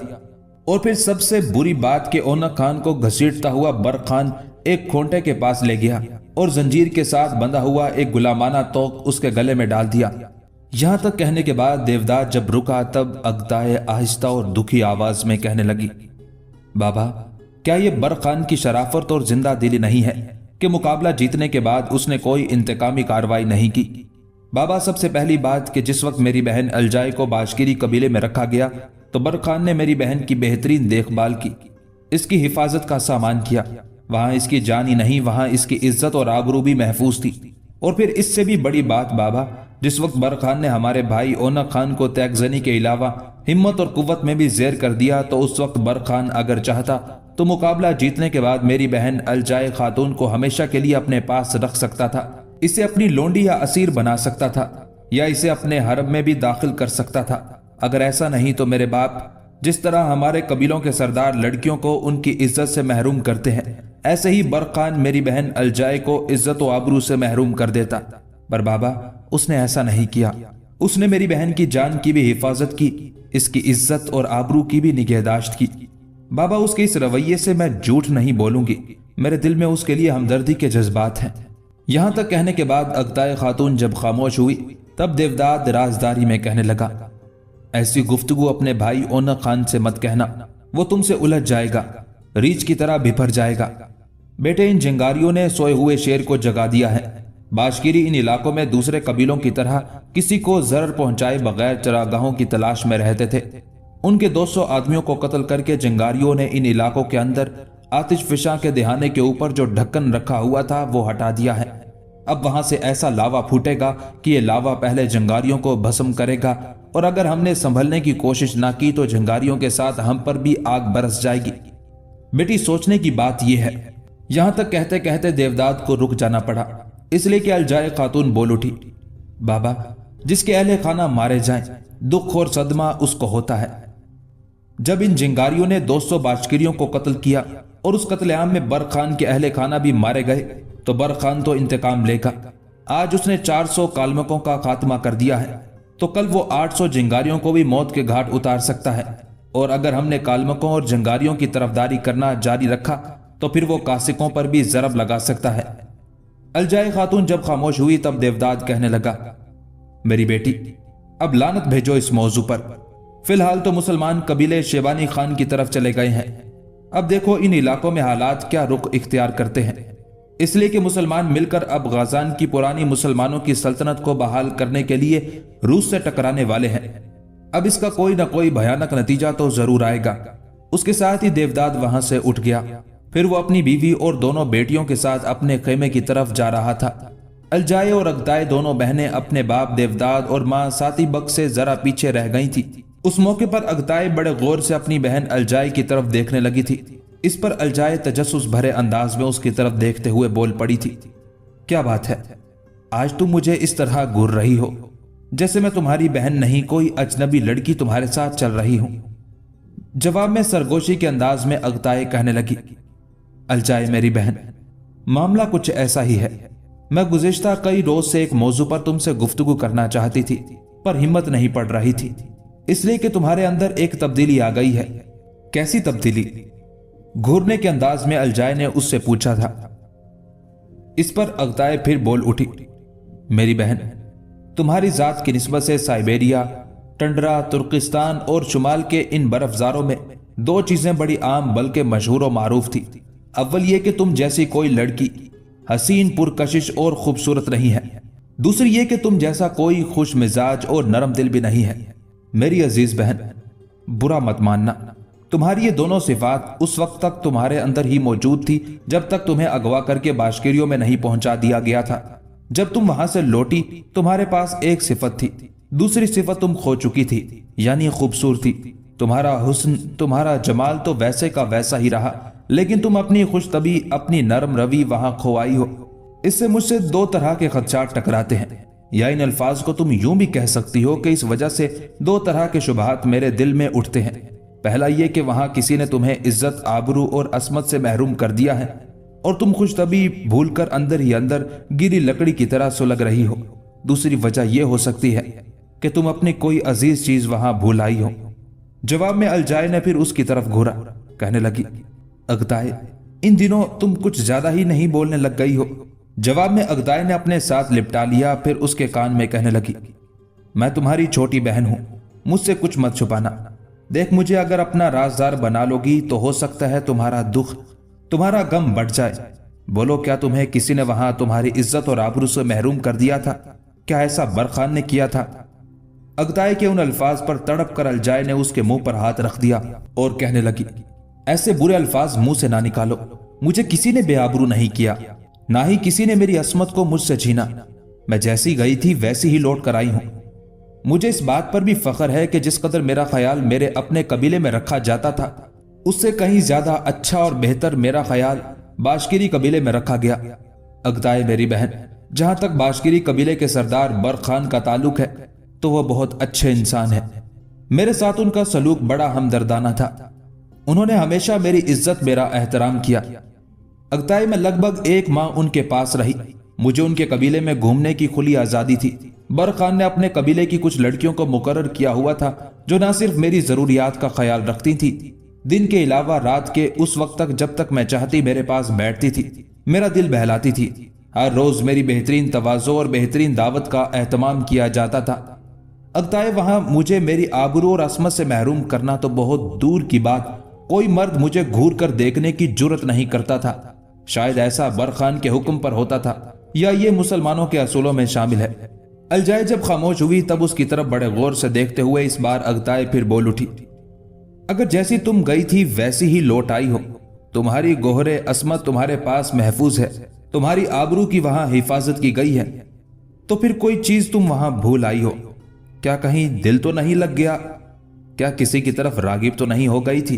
اور پھر سب سے بری بات کہ اونق خان کو گھسیٹتا ہوا برخان ایک کھونٹے کے پاس لے گیا اور زنجیر کے ساتھ بندھا ہوا ایک غلامانہ توق اس کے گلے میں ڈال دیا۔ یہاں تک کہنے کے بعد دیوداد جب رکا تب اگتائے آہستہ اور دکھی آواز میں کہنے لگی، بابا کیا یہ برخان کی شرافت اور زندہ دلی نہیں ہے کہ مقابلہ جیتنے کے بعد اس نے کوئی انتقامی کارروائی نہیں کی؟ بابا سب سے پہلی بات کہ جس وقت میری بہن الجائے کو باشکیری قبیلے میں رکھا گیا تو برخان نے میری بہن کی بہترین دیکھ بھال کی، اس کی حفاظت کا سامان کیا۔ وہاں اس کی جان ہی نہیں، وہاں اس کی عزت اور آبرو بھی محفوظ تھی۔ اور پھر اس سے بھی بڑی بات بابا، جس وقت برخان نے ہمارے بھائی اونق خان کو تیغ زنی کے علاوہ ہمت اور قوت میں بھی زیر کر دیا تو اس وقت برخان اگر چاہتا تو مقابلہ جیتنے کے بعد میری بہن الجائے خاتون کو ہمیشہ کے لیے اپنے پاس رکھ سکتا تھا، اسے اپنی لونڈی یا اسیر بنا سکتا تھا، یا اسے اپنے حرم میں بھی داخل کر سکتا تھا۔ اگر ایسا نہیں تو میرے باپ جس طرح ہمارے قبیلوں کے سردار لڑکیوں کو ان کی عزت سے محروم کرتے ہیں، ایسے ہی برخان میری بہن الجائے کو عزت و آبرو سے محروم کر دیتا۔ پر بابا اس نے ایسا نہیں کیا، اس نے میری بہن کی جان کی بھی حفاظت کی، اس کی عزت اور آبرو کی بھی نگہداشت کی۔ بابا اس کے اس رویے سے میں جھوٹ نہیں بولوں گی، میرے دل میں اس کے لیے ہمدردی کے جذبات ہیں۔ یہاں تک کہنے کے بعد اگتائے خاتون جب خاموش ہوئی تب دیوداد رازداری میں کہنے لگا، ایسی گفتگو اپنے بھائی اونق خان سے مت کہنا، وہ تم سے الجھ جائے گا، ریچھ کی طرح بپھر جائے گا۔ بیٹے ان جنگاریوں نے سوئے ہوئے شیر کو جگا دیا ہے۔ باشکیری ان علاقوں میں دوسرے قبیلوں کی طرح کسی کو ضرر پہنچائے بغیر چراگاہوں کی تلاش میں رہتے تھے۔ ان کے 200 آدمیوں کو قتل کر کے جنگاریوں نے ان علاقوں کے اندر آتش فشاں کے دہانے کے اوپر جو ڈھکن رکھا ہوا تھا وہ ہٹا دیا ہے۔ اب وہاں سے ایسا لاوا پھوٹے گا کہ یہ لاوا پہلے جنگاریوں کو بھسم کرے گا، اور اگر ہم نے سنبھلنے کی کوشش نہ کی تو جنگاریوں کے ساتھ ہم پر بھی آگ برس جائے گی۔ بیٹی سوچنے کی بات یہ ہے۔ یہاں تک کہتے کہتے دیوداد کو رک جانا پڑا، اس لیے کہ الجائے خاتون بول اٹھی، بابا جس کے اہل خانہ مارے جائیں دکھ اور صدمہ اس کو ہوتا ہے۔ جب ان جنگاریوں نے 200 باشکیریوں کو قتل کیا اور اس قتل عام میں برخان کے اہل خانہ بھی مارے گئے تو برخان تو انتقام لے گا۔ آج اس نے 400 کالمکوں کا خاتمہ کر دیا ہے تو کل وہ 800 جنگاریوں کو بھی موت کے گھاٹ اتار سکتا ہے، اور اگر ہم نے کالمکوں اور جنگاریوں کی طرفداری کرنا جاری رکھا تو پھر وہ کاسکوں پر بھی ضرب لگا سکتا ہے۔ الجائے خاتون جب خاموش ہوئی تب دیوداد کہنے لگا، میری بیٹی اب لعنت بھیجو اس موضوع پر۔ فی الحال تو مسلمان قبیلے شیبانی خان کی طرف چلے گئے ہیں، اب دیکھو ان علاقوں میں حالات کیا رخ اختیار کرتے ہیں، اس لیے کہ مسلمان مل کر اب غازان کی پرانی مسلمانوں کی سلطنت کو بحال کرنے کے لیے روس سے ٹکرانے والے ہیں۔ اب اس کا کوئی نہ کوئی بھیانک نتیجہ تو ضرور آئے گا۔ اس کے ساتھ ہی دیوداد وہاں سے اٹھ گیا۔ پھر وہ اپنی بیوی اور دونوں بیٹیوں کے ساتھ اپنے خیمے کی طرف جا رہا تھا۔ الجائے اور اگتائے دونوں بہنیں اپنے باپ دیوداد اور ماں ساتی بک سے ذرا پیچھے رہ گئی تھی۔ اس موقع پر اگتائے بڑے غور سے اپنی بہن الجائے کی طرف دیکھنے لگی تھی۔ اس پر الجائے تجسس بھرے انداز میں اس کی طرف دیکھتے ہوئے بول پڑی تھی، کیا بات ہے؟ آج تم مجھے اس طرح گھور رہی ہو جیسے میں تمہاری بہن نہیں، کوئی اجنبی لڑکی تمہارے ساتھ چل رہی ہوں۔ جواب میں سرگوشی کے انداز میں اگتائے کہنے لگی، الجائے میری بہن، معاملہ کچھ ایسا ہی ہے۔ میں گزشتہ کئی روز سے ایک موضوع پر تم سے گفتگو کرنا چاہتی تھی پر ہمت نہیں پڑ رہی تھی، اس لیے کہ تمہارے اندر ایک تبدیلی آ گئی ہے۔ کیسی تبدیلی؟ گھورنے کے انداز میں الجائے نے اس سے پوچھا تھا۔ اس پر اگتائے پھر بول اٹھی، میری بہن، تمہاری ذات کی نسبت سے سائبیریا، ٹنڈرا، ترکستان اور شمال کے ان برفزاروں میں دو چیزیں بڑی عام بلکہ مشہور و معروف تھی۔ اول یہ کہ تم جیسی کوئی لڑکی حسین، پرکشش اور خوبصورت نہیں ہے۔ دوسری یہ کہ تم جیسا کوئی خوش مزاج اور نرم دل بھی نہیں ہے۔ میری عزیز بہن، برا مت ماننا، تمہاری یہ دونوں صفات اس وقت تک تمہارے اندر ہی موجود تھی جب تک تمہیں اغوا کر کے باشکیریوں میں نہیں پہنچا دیا گیا تھا۔ جب تم وہاں سے لوٹی تمہارے پاس ایک صفت تھی، دوسری صفت تم کھو چکی تھی، یعنی خوبصورتی۔ تمہارا حسن، تمہارا جمال تو ویسے کا ویسا ہی رہا، لیکن تم اپنی خوش طبی، اپنی نرم روی وہاں کھوائی ہو۔ اس سے مجھ سے دو طرح کے خدشات ٹکراتے ہیں، یا ان الفاظ کو تم یوں بھی کہہ سکتی ہو کہ اس وجہ سے دو طرح کے شبہات میرے دل میں اٹھتے ہیں۔ پہلا یہ کہ وہاں کسی نے تمہیں عزت، آبرو اور عصمت سے محروم کر دیا ہے اور تم خوش طبی بھول کر اندر ہی اندر گیلی لکڑی کی طرح سلگ رہی ہو۔ دوسری وجہ یہ ہو سکتی ہے کہ تم اپنی کوئی عزیز چیز وہاں بھول آئی ہو۔ جواب میں الجائے نے پھر اس کی طرف گھورا، کہنے لگی، اگتائے، ان دنوں تم کچھ زیادہ ہی نہیں بولنے لگ گئی ہو۔ جواب میں اگتائے نے اپنے ساتھ لپٹا لیا، پھر اس کے کان میں کہنے لگی، میں تمہاری چھوٹی بہن ہوں، مجھ سے کچھ مت چھپانا۔ دیکھ، مجھے اگر اپنا رازدار بنا لو گی تو ہو سکتا ہے تمہارا دکھ، تمہارا غم بڑھ جائے۔ بولو، کیا تمہیں کسی نے وہاں تمہاری عزت اور آبرو سے محروم کر دیا تھا؟ کیا ایسا برخان نے کیا تھا؟ اگتائے کے ان الفاظ پر تڑپ کر الجائے نے اس کے منہ پر ہاتھ رکھ دیا اور کہنے لگی، ایسے برے الفاظ منہ سے نہ نکالو۔ مجھے کسی نے بے آبرو نہیں کیا، نہ ہی کسی نے میری عصمت کو مجھ سے چھینا۔ میں جیسی گئی تھی ویسی ہی لوٹ کر آئی ہوں۔ مجھے اس بات پر بھی فخر ہے کہ جس قدر میرا خیال میرے اپنے قبیلے میں رکھا جاتا تھا، اس سے کہیں زیادہ اچھا اور بہتر میرا خیال باشکیری قبیلے میں رکھا گیا۔ اگتائے میری بہن، جہاں تک باشکیری قبیلے کے سردار برق خان کا تعلق ہے تو وہ بہت اچھے انسان ہیں۔ میرے ساتھ ان کا سلوک بڑا ہمدردانہ تھا، انہوں نے ہمیشہ میری عزت، میرا احترام کیا۔ اگتائے، میں لگ بھگ ایک ماہ ان کے پاس رہی، مجھے ان کے قبیلے میں گھومنے کی کھلی آزادی تھی۔ برق خان نے اپنے قبیلے کی کچھ لڑکیوں کو مقرر کیا ہوا تھا جو نہ صرف میری ضروریات کا خیال رکھتی تھی، دن کے علاوہ رات کے اس وقت تک جب تک میں چاہتی میرے پاس بیٹھتی تھی، میرا دل بہلاتی تھی۔ ہر روز میری بہترین تواضع اور بہترین دعوت کا اہتمام کیا جاتا تھا۔ اگتائے، وہاں مجھے میری آبرو اور عصمت سے محروم کرنا تو بہت دور کی بات، کوئی مرد مجھے گھور کر دیکھنے کی جرت نہیں کرتا تھا۔ شاید ایسا برق خان کے حکم پر ہوتا تھا یا یہ مسلمانوں کے اصولوں میں شامل ہے۔ الجائے جب خاموش ہوئی تب اس کی طرف بڑے غور سے دیکھتے ہوئے اس بار اگتائے پھر بول اٹھی، اگر جیسی تم گئی تھی ویسی ہی لوٹ آئی ہو، تمہاری گوہر عصمت تمہارے پاس محفوظ ہے، تمہاری آبرو کی وہاں حفاظت کی گئی ہے، تو پھر کوئی چیز تم وہاں بھول آئی ہو۔ کیا کہیں دل تو نہیں لگ گیا؟ کیا کسی کی طرف راغب تو نہیں ہو گئی تھی؟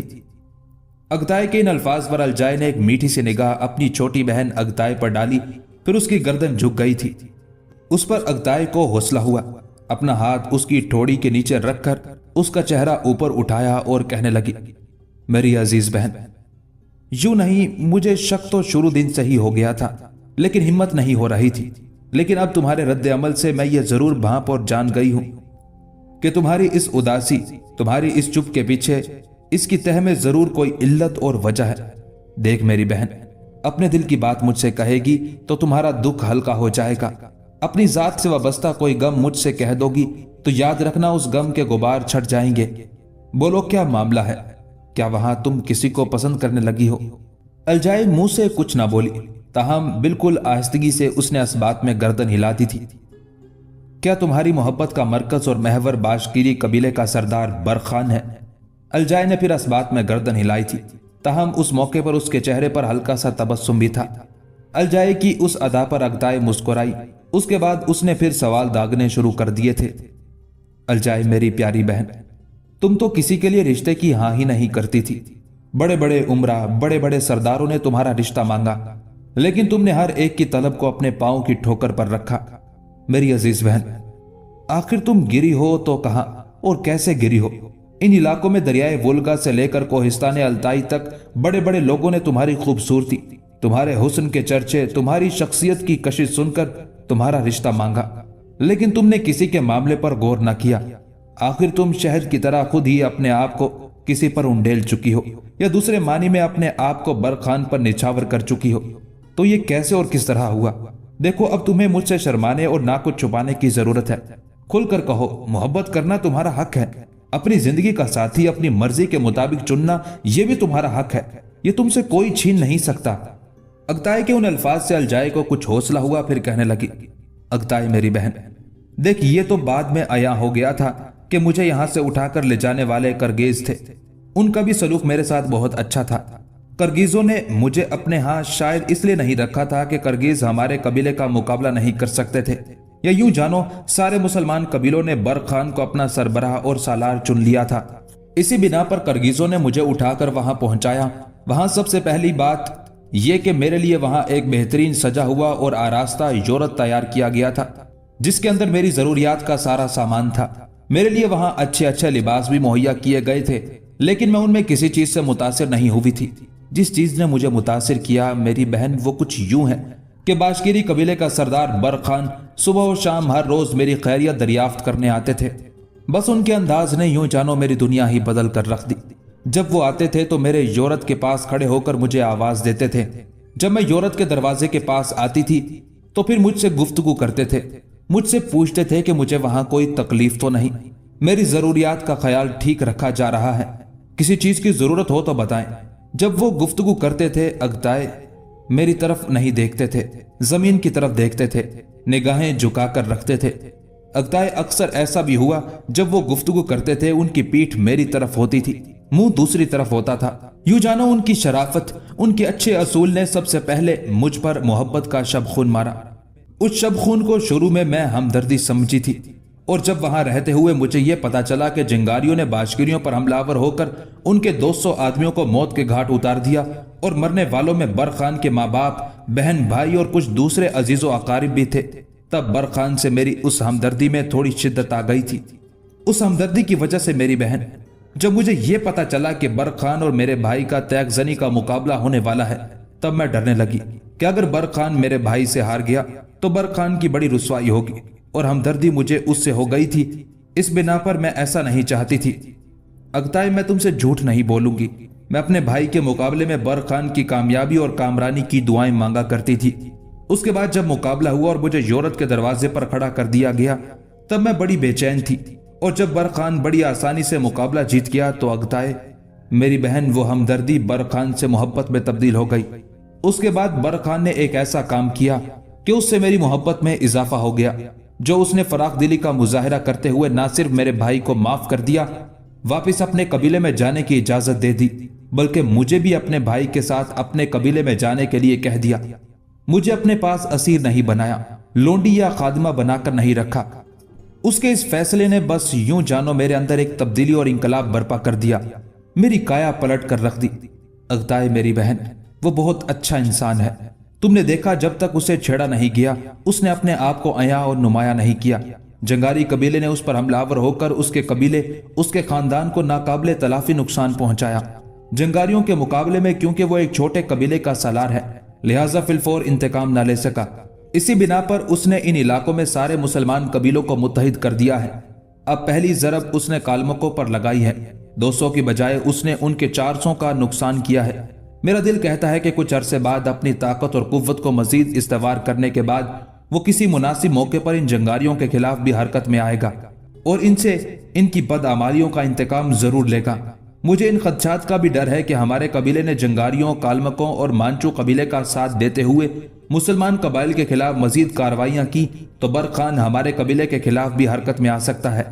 اگتائے کے ان الفاظ پر الجائے نے ایک میٹھی سی نگاہ اپنی چھوٹی بہن اگتائے پر ڈالی، پھر اس کی گردن جھک گئی تھی۔ اس پر اگتائے کو حوصلہ ہوا، اپنا ہاتھ اس کی ٹھوڑی کے نیچے رکھ کر اس کا چہرہ اوپر اٹھایا اور کہنے لگی، میری عزیز بہن، یوں نہیں، مجھے شک تو شروع دن سے ہی ہو گیا تھا لیکن ہمت نہیں ہو رہی تھی، لیکن اب تمہارے رد عمل سے میں یہ ضرور بھانپ اور جان گئی ہوں کہ تمہاری اس اداسی، تمہاری اس چپ کے پیچھے، اس کی تہ میں ضرور کوئی علت اور وجہ ہے۔ دیکھ میری بہن، اپنے دل کی بات مجھ سے کہے گی تو تمہارا دکھ ہلکا ہو جائے گا، اپنی ذات سے وابستہ کوئی غم مجھ سے کہہ دو گی تو یاد رکھنا اس غم کے غبار چھٹ جائیں گے۔ بولو، کیا معاملہ ہے؟ کیا وہاں تم کسی کو پسند کرنے لگی ہو؟ الجائے منہ سے کچھ نہ بولی، تاہم بالکل آہستگی سے اس نے اس بات میں گردن ہلا دی تھی۔ کیا تمہاری محبت کا مرکز اور محور باشکیری قبیلے کا سردار برق خان ہے؟ الجائے نے پھر اس بات میں گردن ہلائی تھی، تاہم اس موقع پر اس کے چہرے پر ہلکا سا تبسم بھی تھا۔ الجائے کی اس ادا پر اگتائے مسکرائی اس کے بعد اس نے پھر سوال داغنے شروع کر دیے تھے۔ الجائے میری پیاری بہن، تم تو کسی کے لیے رشتے کی ہاں ہی نہیں کرتی تھی۔ بڑے بڑے عمرہ، بڑے بڑے سرداروں نے تمہارا رشتہ مانگا، لیکن تم نے ہر ایک کی طلب کو اپنے پاؤں کی ٹھوکر پر رکھا۔ میری عزیز بہن، آخر تم گری ہو تو کہاں اور کیسے گری ہو؟ ان علاقوں میں دریائے وولگا سے لے کر کوہستان التائی تک بڑے بڑے لوگوں نے تمہاری خوبصورتی، تمہارے حسن کے چرچے، تمہاری شخصیت کی کشش سن کر تمہارا رشتہ مانگا، لیکن تم نے کسی کے معاملے پر غور نہ کیا۔ آخر تم شہد کی طرح خود ہی اپنے آپ کو کسی پر انڈیل چکی ہو، یا دوسرے معنی میں اپنے آپ کو برخان پر نچھاور کر چکی ہو۔ تو یہ کیسے اور کس طرح ہوا؟ دیکھو، اب تمہیں مجھ سے شرمانے اور نہ کچھ چھپانے کی ضرورت ہے۔ کھل کر کہو، محبت کرنا تمہارا حق ہے، اپنی زندگی کا ساتھی اپنی مرضی کے مطابق چننا یہ بھی تمہارا حق ہے، یہ تم سے کوئی چھین نہیں سکتا۔ اگتائے کے ان الفاظ سے الجائے کو کچھ حوصلہ ہوا، پھر کہنے لگی، اگتائے میری بہن، دیکھ یہ تو بعد میں عیاں ہو گیا تھا کہ مجھے یہاں سے اٹھا کر لے جانے والے کرگیز تھے۔ ان کا بھی سلوک میرے ساتھ بہت اچھا تھا۔ کرگیزوں نے مجھے اپنے ہاں شاید اس لیے نہیں رکھا تھا کہ کرگیز ہمارے قبیلے کا مقابلہ نہیں کر سکتے تھے، یا یوں جانو سارے مسلمان قبیلوں نے برخان کو اپنا سربراہ اور سالار چن لیا تھا۔ اسی بنا پر کرگیزوں نے مجھے اٹھا کر وہاں پہنچایا۔ وہاں سب سے پہلی بات یہ کہ میرے لیے وہاں ایک بہترین سجا ہوا اور آراستہ یورت تیار کیا گیا تھا، جس کے اندر میری ضروریات کا سارا سامان تھا۔ میرے لیے وہاں اچھے اچھے لباس بھی مہیا کیے گئے تھے، لیکن میں ان میں کسی چیز سے متاثر نہیں ہوئی تھی۔ جس چیز نے مجھے متاثر کیا میری بہن، وہ کچھ یوں ہے کہ باشکیری قبیلے کا سردار برخان صبح و شام ہر روز میری خیریت دریافت کرنے آتے تھے۔ بس ان کے انداز نے یوں جانو میری دنیا ہی بدل کر رکھ دی۔ جب وہ آتے تھے تو میرے یورت کے پاس کھڑے ہو کر مجھے آواز دیتے تھے۔ جب میں یورت کے دروازے کے پاس آتی تھی تو پھر مجھ سے گفتگو کرتے تھے، مجھ سے پوچھتے تھے کہ مجھے وہاں کوئی تکلیف تو نہیں، میری ضروریات کا خیال ٹھیک رکھا جا رہا ہے، کسی چیز کی ضرورت ہو تو بتائیں۔ جب وہ گفتگو کرتے تھے اگتائے میری طرف نہیں دیکھتے تھے، زمین کی طرف دیکھتے تھے، نگاہیں جھکا کر رکھتے تھے۔ اگتائے اکثر ایسا بھی ہوا جب وہ گفتگو کرتے تھے ان کی پیٹھ میری طرف ہوتی تھی، منہ دوسری طرف ہوتا تھا۔ یوں جانو ان کی شرافت، ان کے اچھے اصول نے سب سے پہلے مجھ پر محبت کا شب خون مارا۔ اس شب خون کو شروع میں ہمدردی سمجھی تھی، اور جب وہاں رہتے ہوئے مجھے یہ پتا چلا کہ جنگاریوں نے باشکیریوں پر حملہ ہو کر ان کے 200 آدمیوں کو موت کے گھاٹ اتار دیا، اور مرنے والوں میں برخان کے ماں باپ، بہن بھائی اور کچھ دوسرے عزیز و اقارب بھی تھے، تب برخان سے میری اس ہمدردی میں تھوڑی شدت آ گئی تھی۔ اس ہمدردی کی وجہ سے میری بہن، جب مجھے یہ پتا چلا کہ برخان اور میرے بھائی کا تیغ زنی کا مقابلہ ہونے والا ہے، تب میں ڈرنے لگی کہ اگر برخان میرے بھائی سے ہار گیا تو برخان کی بڑی رسوائی ہوگی، اور ہمدردی مجھے اس سے ہو گئی تھی۔ اس بنا پر میں ایسا نہیں چاہتی تھی۔ اگتائے میں تم سے جھوٹ نہیں بولوں گی، میں اپنے بھائی کے مقابلے میں برخان کی کامیابی اور کامرانی کی دعائیں مانگا کرتی تھی۔ اس کے بعد جب مقابلہ ہوا اور مجھے یورت کے دروازے پر کھڑا کر دیا گیا، تب میں بڑی بے چین تھی، اور جب برخان بڑی آسانی سے مقابلہ جیت گیا تو اگتائے میری بہن وہ ہمدردی برخان سے محبت میں تبدیل ہو گئی۔ اس کے بعد برخان نے ایک ایسا کام کیا کہ اس سے میری محبت میں اضافہ ہو گیا، جو اس نے فراخ دلی کا مظاہرہ کرتے ہوئے نہ صرف میرے بھائی کو معاف کر دیا، واپس اپنے قبیلے میں جانے کی اجازت دے دی، بلکہ مجھے بھی اپنے بھائی کے ساتھ اپنے قبیلے میں جانے کے لیے کہہ دیا۔ مجھے اپنے پاس اسیر نہیں بنایا، لونڈی یا خادمہ بنا کر نہیں رکھا۔ اس کے اس فیصلے نے بس یوں جانو میرے اندر ایک تبدیلی اور انقلاب برپا کر دیا، میری کایا پلٹ کر رکھ دی۔ اگتائے میری بہن، وہ بہت اچھا انسان ہے۔ تم نے دیکھا جب تک اسے چھیڑا نہیں گیا اس نے اپنے آپ کو عیاں اور نمایاں نہیں کیا۔ جنگاری قبیلے نے اس پر حملہ آور ہو کر اس کے قبیلے، اس کے خاندان کو ناقابل تلافی نقصان پہنچایا۔ جنگاریوں کے مقابلے میں کیونکہ وہ ایک چھوٹے قبیلے کا سالار ہے، لہٰذا فی الفور انتقام نہ لے سکا۔ اسی بنا پر اس نے ان علاقوں میں سارے مسلمان قبیلوں کو متحد کر دیا ہے۔ اب پہلی ضرب اس نے کالمکوں پر لگائی ہے، 200 کی بجائے اس نے ان کے 400 کا نقصان کیا ہے۔ میرا دل کہتا ہے کہ کچھ عرصے بعد اپنی طاقت اور قوت کو مزید استوار کرنے کے بعد وہ کسی مناسب موقع پر ان جنگاریوں کے خلاف بھی حرکت میں آئے گا اور ان سے ان کی بدعمالیوں کا انتقام ضرور لے گا۔ مجھے ان خدشات کا بھی ڈر ہے کہ ہمارے قبیلے نے جنگاریوں، کالمکوں اور مانچو قبیلے کا ساتھ دیتے ہوئے مسلمان قبائل کے خلاف مزید کارروائیاں کی تو برخان ہمارے قبیلے کے خلاف بھی حرکت میں آ سکتا ہے۔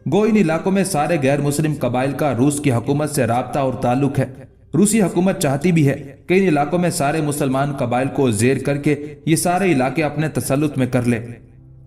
گو ان علاقوں میں سارے غیر مسلم قبائل کا روس کی حکومت سے رابطہ اور تعلق ہے۔ روسی حکومت چاہتی بھی ہے کہ ان علاقوں میں سارے مسلمان قبائل کو زیر کر کے یہ سارے علاقے اپنے تسلط میں کر لے۔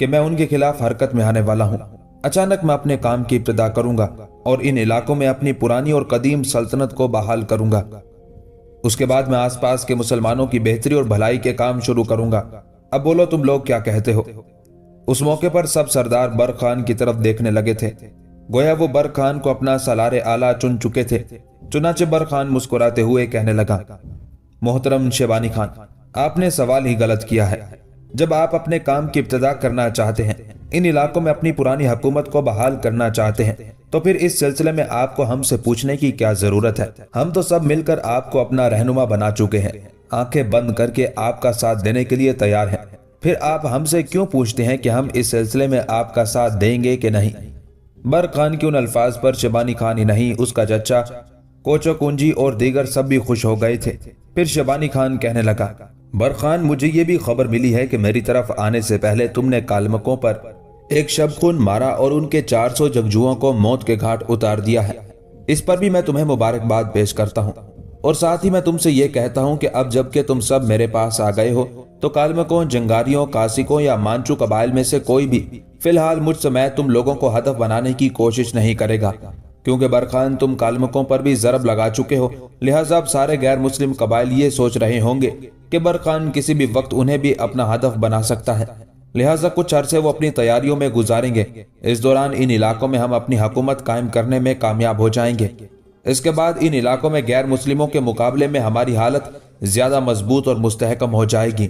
کہ میں ان کے خلاف حرکت میں آنے والا ہوں۔ اچانک میں اپنے کام کی ابتدا کروں گا اور ان علاقوں میں اپنی پرانی اور قدیم سلطنت کو بحال کروں گا۔ اس کے بعد میں آس پاس کے مسلمانوں کی بہتری اور بھلائی کے کام شروع کروں گا۔ اب بولو تم لوگ کیا کہتے ہو؟ اس موقع پر سب سردار برق خان کی طرف دیکھنے لگے تھے، گویا وہ برق خان کو اپنا سالار اعلیٰ چن چکے تھے۔ چنانچہ برق خان مسکراتے ہوئے کہنے لگا، محترم شیبانی خان، آپ نے سوال ہی غلط کیا ہے۔ جب آپ اپنے کام کی ابتدا کرنا چاہتے ہیں، ان علاقوں میں اپنی پرانی حکومت کو بحال کرنا چاہتے ہیں، تو پھر اس سلسلے میں آپ کو ہم سے پوچھنے کی کیا ضرورت ہے؟ ہم تو سب مل کر آپ کو اپنا رہنما بنا چکے ہیں، آنکھیں بند کر کے آپ کا ساتھ دینے کے لیے تیار ہیں۔ پھر آپ ہم سے کیوں پوچھتے ہیں کہ ہم اس سلسلے میں آپ کا ساتھ دیں گے کہ نہیں؟ برق خان کے ان الفاظ پر شیبانی خان ہی نہیں، اس کا چچا کوچو کنجی اور دیگر سب بھی خوش ہو گئے تھے۔ پھر شیبانی خان کہنے لگا، برق خان، مجھے یہ بھی خبر ملی ہے کہ میری طرف آنے سے پہلے تم نے کالمکوں پر ایک شب خون مارا اور ان کے 400 جنگجوؤں کو موت کے گھاٹ اتار دیا ہے۔ اس پر بھی میں تمہیں مبارکباد پیش کرتا ہوں، اور ساتھ ہی میں تم سے یہ کہتا ہوں کہ اب جب کہ تم سب میرے پاس آ گئے ہو تو کالمکوں، جنگاریوں، کاسکوں یا مانچو قبائل میں سے کوئی بھی فی الحال مجھ سمیت تم لوگوں کو ہدف بنانے کی کوشش نہیں کرے گا، کیونکہ برق خان تم کالمکوں پر بھی ضرب لگا چکے ہو۔ لہٰذا اب سارے غیر مسلم قبائل یہ سوچ رہے ہوں گے کہ برق خان کسی بھی وقت انہیں بھی اپنا ہدف بنا سکتا ہے، لہٰذا کچھ عرصے وہ اپنی تیاریوں میں گزاریں گے۔ اس دوران ان علاقوں میں ہم اپنی حکومت قائم کرنے میں کامیاب ہو جائیں گے۔ اس کے بعد ان علاقوں میں غیر مسلموں کے مقابلے میں ہماری حالت زیادہ مضبوط اور مستحکم ہو جائے گی۔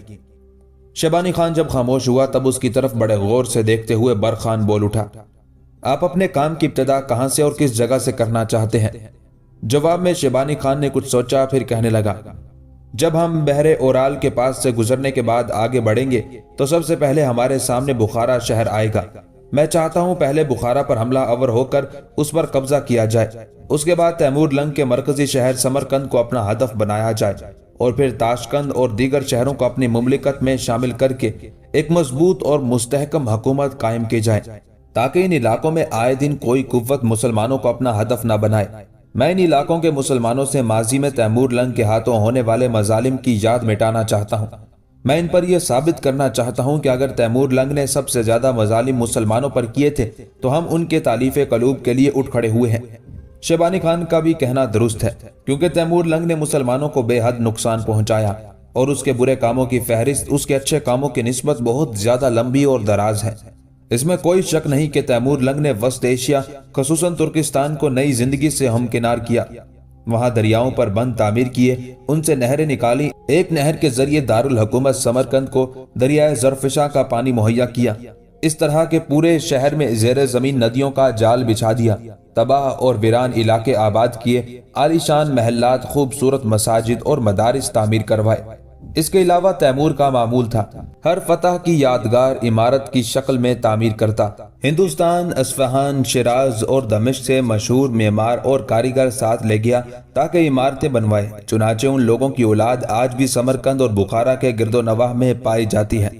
شیبانی خان جب خاموش ہوا تب اس کی طرف بڑے غور سے دیکھتے ہوئے برق خان بول اٹھا، آپ اپنے کام کی ابتدا کہاں سے اور کس جگہ سے کرنا چاہتے ہیں؟ جواب میں شیبانی خان نے کچھ سوچا، پھر کہنے لگا، جب ہم بحر اورال کے پاس سے گزرنے کے بعد آگے بڑھیں گے تو سب سے پہلے ہمارے سامنے بخارا شہر آئے گا۔ میں چاہتا ہوں پہلے بخارا پر حملہ آور ہو کر اس پر قبضہ کیا جائے، اس کے بعد تیمور لنگ کے مرکزی شہر سمرقند کو اپنا ہدف بنایا جائے، اور پھر تاشقند اور دیگر شہروں کو اپنی مملکت میں شامل کر کے ایک مضبوط اور مستحکم حکومت قائم کی جائے، تاکہ ان علاقوں میں آئے دن کوئی قوت مسلمانوں کو اپنا ہدف نہ بنائے۔ میں ان علاقوں کے مسلمانوں سے ماضی میں تیمور لنگ کے ہاتھوں ہونے والے مظالم کی یاد مٹانا چاہتا ہوں۔ میں ان پر یہ ثابت کرنا چاہتا ہوں کہ اگر تیمور لنگ نے سب سے زیادہ مظالم مسلمانوں پر کیے تھے تو ہم ان کے تالیف قلوب کے لیے اٹھ کھڑے ہوئے ہیں۔ شیبانی خان کا بھی کہنا درست ہے، کیونکہ تیمور لنگ نے مسلمانوں کو بے حد نقصان پہنچایا، اور اس کے برے کاموں کی فہرست اس کے اچھے کاموں کی نسبت بہت زیادہ لمبی اور دراز ہے۔ اس میں کوئی شک نہیں کہ تیمور لنگ نے وسط ایشیا خصوصاً ترکستان کو نئی زندگی سے ہمکنار کیا، وہاں دریاؤں پر بند تعمیر کیے، ان سے نہریں نکالی، ایک نہر کے ذریعے دارالحکومت سمرقند کو دریائے زرفشاں کا پانی مہیا کیا، اس طرح کے پورے شہر میں زیر زمین ندیوں کا جال بچھا دیا، تباہ اور ویران علاقے آباد کیے، عالیشان محلات، خوبصورت مساجد اور مدارس تعمیر کروائے۔ اس کے علاوہ تیمور کا معمول تھا ہر فتح کی یادگار عمارت کی شکل میں تعمیر کرتا۔ ہندوستان، اصفہان، شیراز اور دمشق سے مشہور معمار اور کاریگر ساتھ لے گیا تاکہ عمارتیں بنوائے۔ چنانچہ ان لوگوں کی اولاد آج بھی سمرقند اور بخارا کے گرد و نواح میں پائی جاتی ہے۔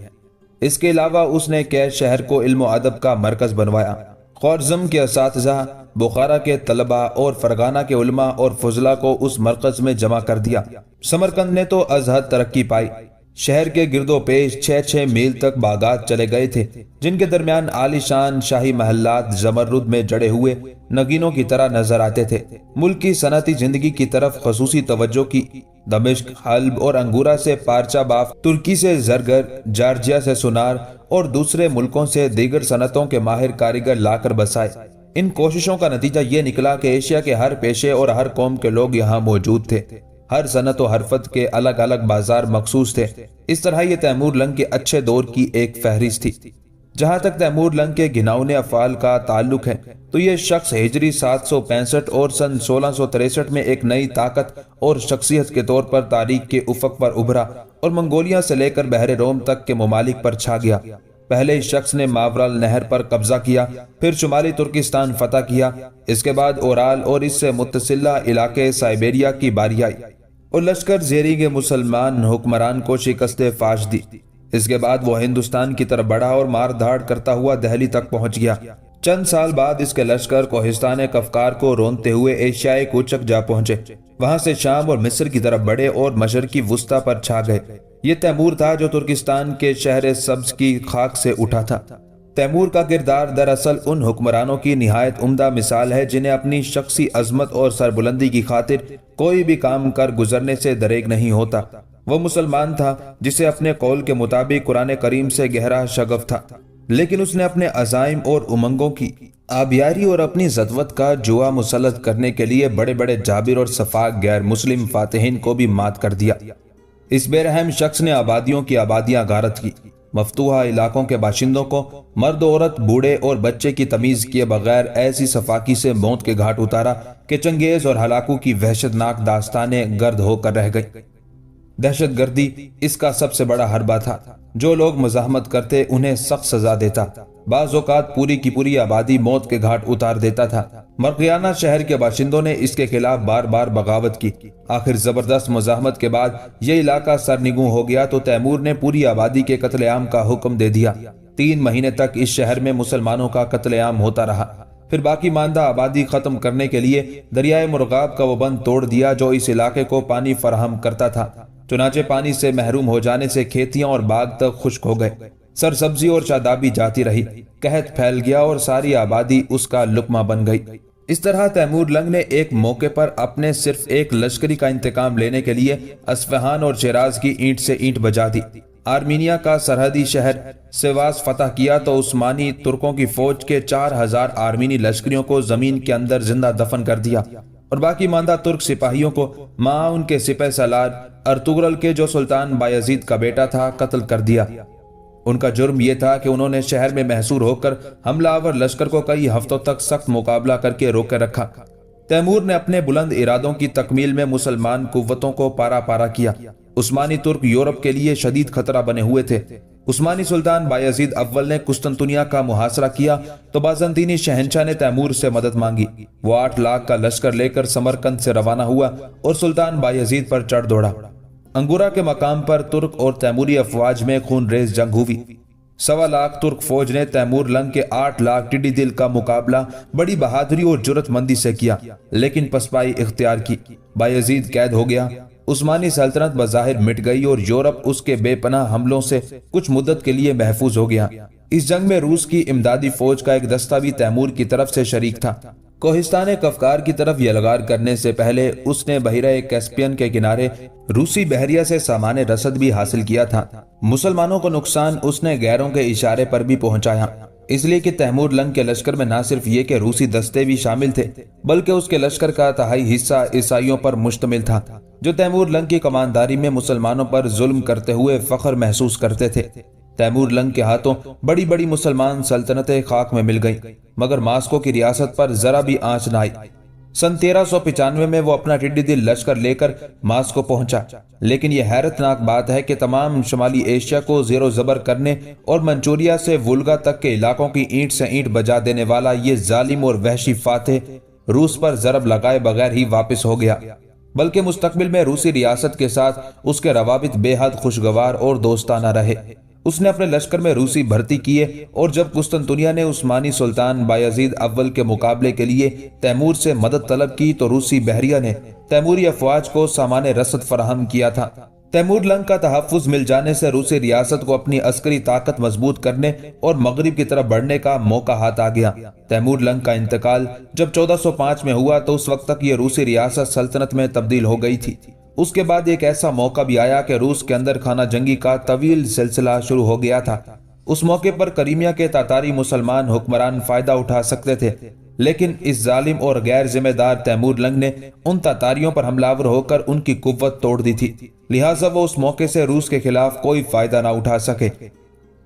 اس کے علاوہ اس نے کیش شہر کو علم و ادب کا مرکز بنوایا۔ خوارزم کے اساتذہ، بخارا کے طلباء اور فرغانہ کے علماء اور فضلاء کو اس مرکز میں جمع کر دیا۔ سمرقند نے تو از حد ترقی پائی۔ شہر کے گرد و پیش 6 میل تک باغات چلے گئے تھے، جن کے درمیان عالی شان شاہی محلات زمرد میں جڑے ہوئے نگینوں کی طرح نظر آتے تھے۔ ملک کی صنعتی زندگی کی طرف خصوصی توجہ کی۔ دمشق، حلب اور انگورا سے پارچہ باف، ترکی سے زرگر، جارجیا سے سونار اور دوسرے ملکوں سے دیگر صنعتوں کے ماہر کاریگر لا کر بسائے۔ ان کوششوں کا نتیجہ یہ نکلا کہ ایشیا کے ہر پیشے اور ہر قوم کے لوگ یہاں موجود تھے۔ ہر صنعت و حرفت کے الگ الگ بازار مخصوص تھے۔ اس طرح یہ تیمور لنگ کے اچھے دور کی ایک فہرست تھی۔ جہاں تک تیمور لنگ کے گھناؤنے افعال کا تعلق ہے تو یہ شخص ہجری 765 اور سن 1663 میں ایک نئی طاقت اور شخصیت کے طور پر تاریخ کے افق پر ابھرا اور منگولیا سے لے کر بحر روم تک کے ممالک پر چھا گیا۔ پہلے اس شخص نے ماورال نہر پر قبضہ کیا، پھر شمالی ترکستان فتح کیا، اس کے بعد اورال اور اس سے متصلہ علاقے سائبیریا کی باری آئی اور لشکر زیری کے مسلمان حکمران کو شکست فاش دی۔ اس کے بعد وہ ہندوستان کی طرف بڑھا اور مار دھاڑ کرتا ہوا دہلی تک پہنچ گیا۔ چند سال بعد اس کے لشکر کوہستان کفکار کو رونتے ہوئے ایشیائے کوچک جا پہنچے، وہاں سے شام اور مصر کی طرف بڑھے اور مشرقی وسطی پر چھا گئے۔ یہ تیمور تھا جو ترکستان کے شہر سبز کی خاک سے اٹھا تھا۔ تیمور کا کردار دراصل ان حکمرانوں کی نہایت عمدہ مثال ہے جنہیں اپنی شخصی عظمت اور سربلندی کی خاطر کوئی بھی کام کر گزرنے سے دریغ نہیں ہوتا۔ وہ مسلمان تھا جسے اپنے قول کے مطابق قرآن کریم سے گہرا شغف تھا، لیکن اس نے اپنے عزائم اور امنگوں کی آبیاری اور اپنی ذوت کا جوا مسلط کرنے کے لیے بڑے بڑے جابر اور صفاق غیر مسلم فاتحین کو بھی مات کر دیا۔ اس بے رحم شخص نے آبادیوں کی آبادیاں غارت کی، مفتوحہ علاقوں کے باشندوں کو مرد عورت بوڑھے اور بچے کی تمیز کیے بغیر ایسی صفاقی سے موت کے گھاٹ اتارا کہ چنگیز اور ہلاکو کی وحشت ناک داستانیں گرد ہو کر رہ گئی۔ دہشت گردی اس کا سب سے بڑا حربہ تھا۔ جو لوگ مزاحمت کرتے انہیں سخت سزا دیتا، بعض اوقات پوری کی پوری آبادی موت کے گھاٹ اتار دیتا تھا۔ مرغیانہ شہر کے باشندوں نے اس کے خلاف بار بار بغاوت کی۔ آخر زبردست مزاحمت کے بعد یہ علاقہ سرنگوں ہو گیا تو تیمور نے پوری آبادی کے قتل عام کا حکم دے دیا۔ 3 مہینے تک اس شہر میں مسلمانوں کا قتل عام ہوتا رہا۔ پھر باقی ماندہ آبادی ختم کرنے کے لیے دریائے مرغاب کا وہ بند توڑ دیا جو اس علاقے کو پانی فراہم کرتا تھا۔ چنانچہ پانی سے محروم ہو جانے سے کھیتیاں اور باغ تک خشک ہو گئے، سرسبزی اور شادابی جاتی رہی، قحط پھیل گیا اور ساری آبادی اس کا لقمہ بن گئی۔ اس طرح تیمور لنگ نے ایک موقع پر اپنے صرف ایک لشکری کا انتقام لینے کے لیے اصفہان اور شیراز کی اینٹ سے اینٹ بجا دی۔ آرمینیا کا سرحدی شہر سواس فتح کیا تو عثمانی ترکوں کی فوج کے 4000 آرمینی لشکریوں کو زمین کے اندر زندہ دفن کر دیا اور باقی ماندہ ترک سپاہیوں کو ماں ان کے سپہ سالار ارطغرل کے جو سلطان بایزید کا بیٹا تھا قتل کر دیا۔ ان کا جرم یہ تھا کہ انہوں نے شہر میں محصور ہو کر حملہ آور لشکر کو کئی ہفتوں تک سخت مقابلہ کر کے روکے رکھا۔ تیمور نے اپنے بلند ارادوں کی تکمیل میں مسلمان قوتوں کو پارا پارا کیا۔ عثمانی ترک یورپ کے لیے شدید خطرہ بنے ہوئے تھے۔ عثمانی سلطان بایزید اول نے قسطنطنیہ کا محاصرہ کیا تو بازنطینی شہنشاہ نے تیمور سے مدد مانگی۔ وہ 8 لاکھ کا لشکر لے کر سمرقند سے روانہ ہوا اور سلطان بایزید پر چڑھ دوڑا۔ انگورا کے مقام پر ترک اور تیموری افواج میں خون ریز جنگ ہوئی۔ 1.25 لاکھ ترک فوج نے تیمور لنگ کے 8 لاکھ ٹڈی دل کا مقابلہ بڑی بہادری اور جرت مندی سے کیا، لیکن پسپائی اختیار کی۔ بایزید قید ہو گیا۔ عثمانی سلطنت بظاہر مٹ گئی اور یورپ اس کے بے پناہ حملوں سے کچھ مدت کے لیے محفوظ ہو گیا۔ اس جنگ میں روس کی امدادی فوج کا ایک دستہ بھی تیمور کی طرف سے شریک تھا۔ کوہستان کفکار کی طرف یلغار کرنے سے پہلے اس نے بحیرہ کیسپیئن کے کنارے روسی بحریہ سے سامان رسد بھی حاصل کیا تھا۔ مسلمانوں کو نقصان اس نے غیروں کے اشارے پر بھی پہنچایا، اس لیے کہ تیمور لنگ کے لشکر میں نہ صرف یہ کہ روسی دستے بھی شامل تھے بلکہ اس کے لشکر کا تہائی حصہ عیسائیوں پر مشتمل تھا جو تیمور لنگ کی کمانداری میں مسلمانوں پر ظلم کرتے ہوئے فخر محسوس کرتے تھے۔ تیمور لنگ کے ہاتھوں بڑی بڑی مسلمان سلطنتیں خاک میں مل گئیں، مگر ماسکو کی ریاست پر ذرا بھی آنچ نہ آئی۔ سن 1395 میں وہ اپنا ٹڈی دل لشکر لے کر ماسکو پہنچا، لیکن یہ حیرت ناک بات ہے کہ تمام شمالی ایشیا کو زیر و زبر کرنے اور منچوریا سے وولگا تک کے علاقوں کی اینٹ سے اینٹ بجا دینے والا یہ ظالم اور وحشی فاتح روس پر ضرب لگائے بغیر ہی واپس ہو گیا، بلکہ مستقبل میں روسی ریاست کے ساتھ اس کے روابط بے حد خوشگوار اور دوستانہ رہے۔ اس نے اپنے لشکر میں روسی بھرتی کیے اور جب قسطنطنیہ نے عثمانی سلطان بایزید اول کے مقابلے کے لیے تیمور سے مدد طلب کی تو روسی بحریہ نے تیموری افواج کو سامان رسد فراہم کیا تھا۔ تیمور لنگ کا تحفظ مل جانے سے روسی ریاست کو اپنی عسکری طاقت مضبوط کرنے اور مغرب کی طرف بڑھنے کا موقع ہاتھ آ گیا۔ تیمور لنگ کا انتقال جب 1405 میں ہوا تو اس وقت تک یہ روسی ریاست سلطنت میں تبدیل ہو گئی تھی۔ اس کے بعد ایک ایسا موقع بھی آیا کہ روس کے اندر خانہ جنگی کا طویل سلسلہ شروع ہو گیا تھا۔ اس موقع پر کریمیا کے تاتاری مسلمان حکمران فائدہ اٹھا سکتے تھے، لیکن اس ظالم اور غیر ذمہ دار تیمور لنگ نے ان تاتاریوں پر حملہ آور ہو کر ان کی قوت توڑ دی تھی، لہٰذا وہ اس موقع سے روس کے خلاف کوئی فائدہ نہ اٹھا سکے۔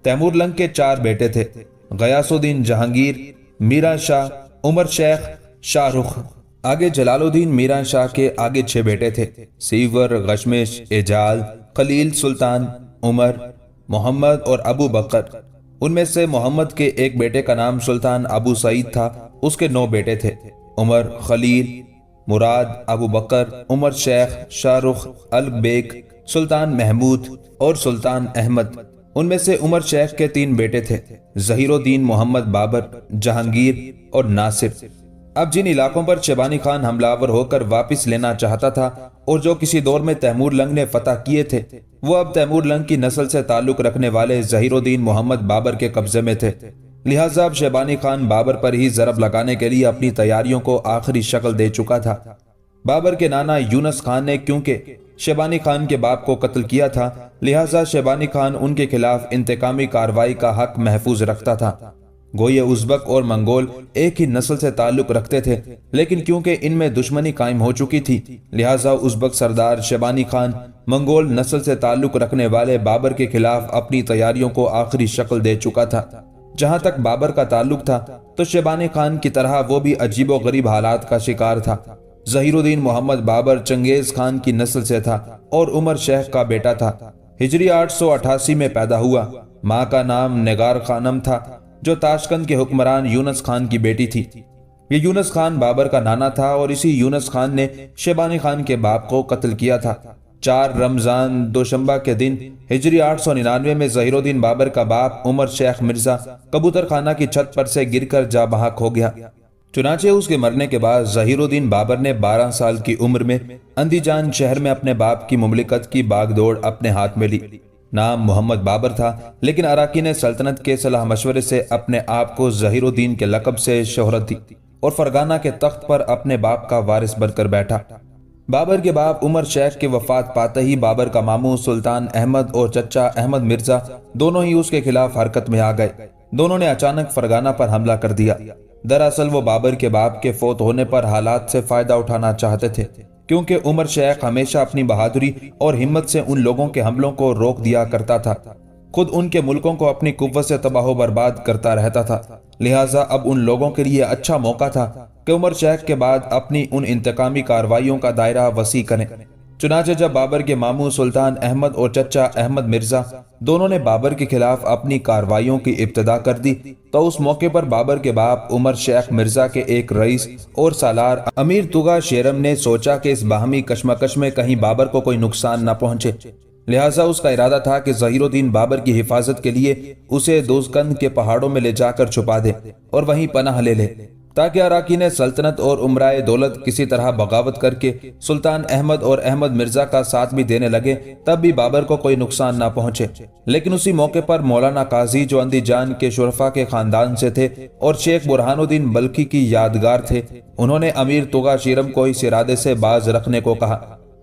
تیمور لنگ کے 4 بیٹے تھے: غیاث الدین جہانگیر، میرا شاہ، عمر شیخ، شاہ رخ۔ آگے جلال الدین میران شاہ کے آگے 6 بیٹے تھے: سیور، غشمش، اجال، خلیل، سلطان، عمر، محمد اور ابو بکر۔ ان میں سے محمد کے ایک بیٹے کا نام سلطان ابو سعید تھا، اس کے 9 بیٹے تھے: عمر، خلیل، مراد، ابو بکر، عمر شیخ، شاہ رخ، الگ بیگ، سلطان محمود اور سلطان احمد۔ ان میں سے عمر شیخ کے 3 بیٹے تھے: ظہیر الدین محمد بابر، جہانگیر اور ناصر۔ اب جن علاقوں پر شیبانی خان حملہ آور ہو کر واپس لینا چاہتا تھا اور جو کسی دور میں تیمور لنگ نے فتح کیے تھے، وہ اب تیمور لنگ کی نسل سے تعلق رکھنے والے ظہیر الدین محمد بابر کے قبضے میں تھے۔ لہٰذا اب شیبانی خان بابر پر ہی ضرب لگانے کے لیے اپنی تیاریوں کو آخری شکل دے چکا تھا۔ بابر کے نانا یونس خان نے کیونکہ شیبانی خان کے باپ کو قتل کیا تھا، لہٰذا شیبانی خان ان کے خلاف انتقامی کارروائی کا حق محفوظ رکھتا تھا۔ گوئے ازبک اور منگول ایک ہی نسل سے تعلق رکھتے تھے، لیکن کیونکہ ان میں دشمنی قائم ہو چکی تھی، لہٰذا ازبک سردار شیبانی خان منگول نسل سے تعلق رکھنے والے بابر کے خلاف اپنی تیاریوں کو آخری شکل دے چکا تھا۔ جہاں تک بابر کا تعلق تھا تو شیبانی خان کی طرح وہ بھی عجیب و غریب حالات کا شکار تھا۔ ظہیر الدین محمد بابر چنگیز خان کی نسل سے تھا اور عمر شیخ کا بیٹا تھا۔ ہجری 888 میں پیدا ہوا۔ ماں کا نام نگار خانم تھا جو تاشقند کے حکمران یونس خان کی بیٹی تھی۔ یہ یونس خان بابر کا نانا تھا اور اسی یونس خان نے شیبانی خان کے باپ کو قتل کیا تھا۔ 4 رمضان دوشنبہ کے دن ہجری 899 میں ظہیر الدین بابر کا باپ عمر شیخ مرزا کبوتر خانہ کی چھت پر سے گر کر جاں بحق ہو گیا۔ چنانچہ اس کے مرنے کے بعد ظہیر الدین بابر نے 12 سال کی عمر میں اندیجان شہر میں اپنے باپ کی مملکت کی باغ دوڑ اپنے ہاتھ میں لی۔ نام محمد بابر تھا، لیکن اراکین سلطنت کے صلاح مشورے سے اپنے آپ کو ظہیر الدین کے لقب سے شہرت دی اور فرغانہ کے تخت پر اپنے باپ کا وارث بن کر بیٹھا۔ بابر کے باپ عمر شیخ کی وفات پاتے ہی بابر کا ماموں سلطان احمد اور چچا احمد مرزا دونوں ہی اس کے خلاف حرکت میں آ گئے۔ دونوں نے اچانک فرغانہ پر حملہ کر دیا۔ دراصل وہ بابر کے باپ کے فوت ہونے پر حالات سے فائدہ اٹھانا چاہتے تھے، کیونکہ عمر شیخ ہمیشہ اپنی بہادری اور ہمت سے ان لوگوں کے حملوں کو روک دیا کرتا تھا، خود ان کے ملکوں کو اپنی قوت سے تباہ و برباد کرتا رہتا تھا۔ لہٰذا اب ان لوگوں کے لیے اچھا موقع تھا کہ عمر شیخ کے بعد اپنی ان انتقامی کارروائیوں کا دائرہ وسیع کریں۔ چنانچہ جب بابر کے ماموں سلطان احمد اور چچا احمد مرزا دونوں نے بابر کے خلاف اپنی کارروائیوں کی ابتدا کر دی تو اس موقع پر بابر کے باپ عمر شیخ مرزا کے ایک رئیس اور سالار امیر توغا شیرم نے سوچا کہ اس باہمی کشمکش میں کہیں بابر کو کوئی نقصان نہ پہنچے، لہٰذا اس کا ارادہ تھا کہ ظہیر الدین بابر کی حفاظت کے لیے اسے دوزکند کے پہاڑوں میں لے جا کر چھپا دے اور وہیں پناہ لے لے، تاکہ اراکین سلطنت اور امرائے دولت کسی طرح بغاوت کر کے سلطان احمد اور احمد مرزا کا ساتھ بھی دینے لگے، تب بھی بابر کو کوئی نقصان نہ پہنچے۔ لیکن اسی موقع پر مولانا قاضی جو اندیجان کے شرفا کے خاندان سے تھے اور شیخ برہان الدین بلخی کی یادگار تھے، انہوں نے امیر توغا شیرم کو اس ارادے سے باز رکھنے کو کہا،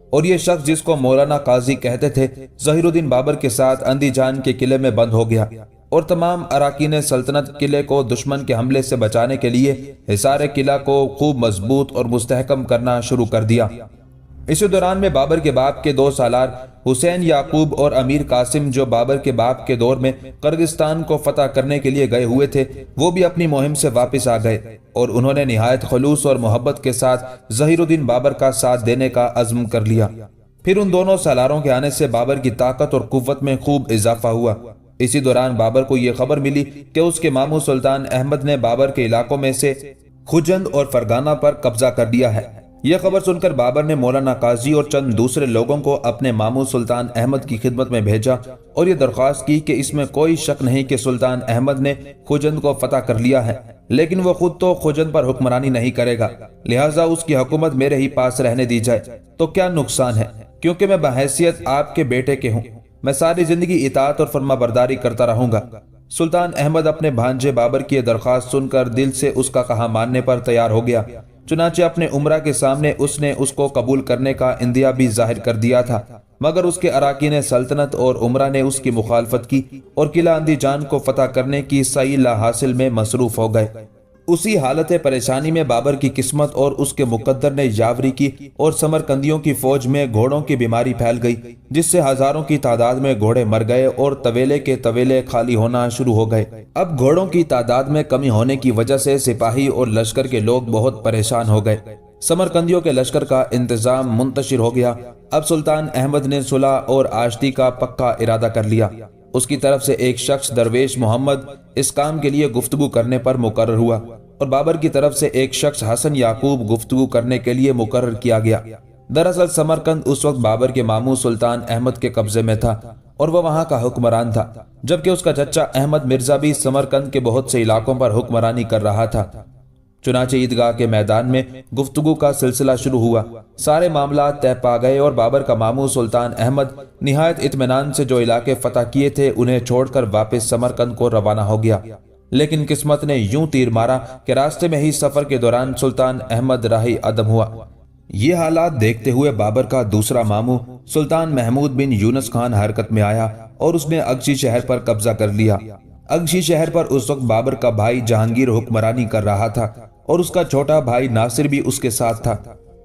اور یہ شخص جس کو مولانا قاضی کہتے تھے ظہیر الدین بابر کے ساتھ اندیجان کے قلعے میں بند ہو گیا اور تمام اراکین سلطنت قلعے کو دشمن کے حملے سے بچانے کے لیے حصار قلعہ کو خوب مضبوط اور مستحکم کرنا شروع کر دیا۔ اسی دوران میں بابر کے باپ کے 2 سالار حسین یعقوب اور امیر قاسم جو بابر کے باپ کے دور میں قرغستان کو فتح کرنے کے لیے گئے ہوئے تھے، وہ بھی اپنی مہم سے واپس آ گئے اور انہوں نے نہایت خلوص اور محبت کے ساتھ ظہیر الدین بابر کا ساتھ دینے کا عزم کر لیا۔ پھر ان دونوں سالاروں کے آنے سے بابر کی طاقت اور قوت میں خوب اضافہ ہوا۔ اسی دوران بابر کو یہ خبر ملی کہ اس کے ماموں سلطان احمد نے بابر کے علاقوں میں سے خوجند اور فرغانہ پر قبضہ کر دیا ہے۔ یہ خبر سن کر بابر نے مولانا قاضی اور چند دوسرے لوگوں کو اپنے ماموں سلطان احمد کی خدمت میں بھیجا اور یہ درخواست کی کہ اس میں کوئی شک نہیں کہ سلطان احمد نے خوجند کو فتح کر لیا ہے، لیکن وہ خود تو خوجند پر حکمرانی نہیں کرے گا، لہٰذا اس کی حکومت میرے ہی پاس رہنے دی جائے تو کیا نقصان ہے، کیونکہ میں بحیثیت آپ کے بیٹے کے ہوں، میں ساری زندگی اطاعت اور فرما برداری کرتا رہوں گا۔ سلطان احمد اپنے بھانجے بابر کی درخواست سن کر دل سے اس کا کہا ماننے پر تیار ہو گیا، چنانچہ اپنے امرا کے سامنے اس نے اس کو قبول کرنے کا اندیہ بھی ظاہر کر دیا تھا، مگر اس کے اراکین سلطنت اور امرا نے اس کی مخالفت کی اور قلعہ اندیجان کو فتح کرنے کی سعی لا حاصل میں مصروف ہو گئے۔ اسی حالت پریشانی میں بابر کی قسمت اور اس کے مقدر نے یاوری کی اور سمرقندیوں کی فوج میں گھوڑوں کی بیماری پھیل گئی، جس سے ہزاروں کی تعداد میں گھوڑے مر گئے اور طویلے کے طویلے خالی ہونا شروع ہو گئے۔ اب گھوڑوں کی تعداد میں کمی ہونے کی وجہ سے سپاہی اور لشکر کے لوگ بہت پریشان ہو گئے۔ سمرقندیوں کے لشکر کا انتظام منتشر ہو گیا۔ اب سلطان احمد نے صلح اور آشتی کا پکا ارادہ کر لیا۔ اس کی طرف سے ایک شخص درویش محمد اس کام کے لیے گفتگو کرنے پر مقرر ہوا اور بابر کی طرف سے ایک شخص حسن یعقوب گفتگو کرنے کے لیے مقرر کیا گیا۔ دراصل سمرقند اس وقت بابر کے ماموں سلطان احمد کے قبضے میں تھا اور وہ وہاں کا حکمران تھا، جبکہ اس کا چچا احمد مرزا بھی سمرقند کے بہت سے علاقوں پر حکمرانی کر رہا تھا۔ چنانچہ عیدگاہ کے میدان میں گفتگو کا سلسلہ شروع ہوا۔ سارے معاملات طے پا گئے اور بابر کا ماموں سلطان احمد نہایت اطمینان سے جو علاقے فتح کیے تھے انہیں چھوڑ کر واپس سمرقند کو روانہ ہو گیا۔ لیکن قسمت نے یوں تیر مارا کہ راستے میں ہی سفر کے دوران سلطان احمد راہی عدم ہوا۔ یہ حالات دیکھتے ہوئے بابر کا دوسرا ماموں سلطان محمود بن یونس خان حرکت میں آیا اور اس نے اگشی شہر پر قبضہ کر لیا۔ اگشی شہر پر اس وقت بابر کا بھائی جہانگیر حکمرانی کر رہا تھا اور اس کا چھوٹا بھائی ناصر بھی اس کے ساتھ تھا۔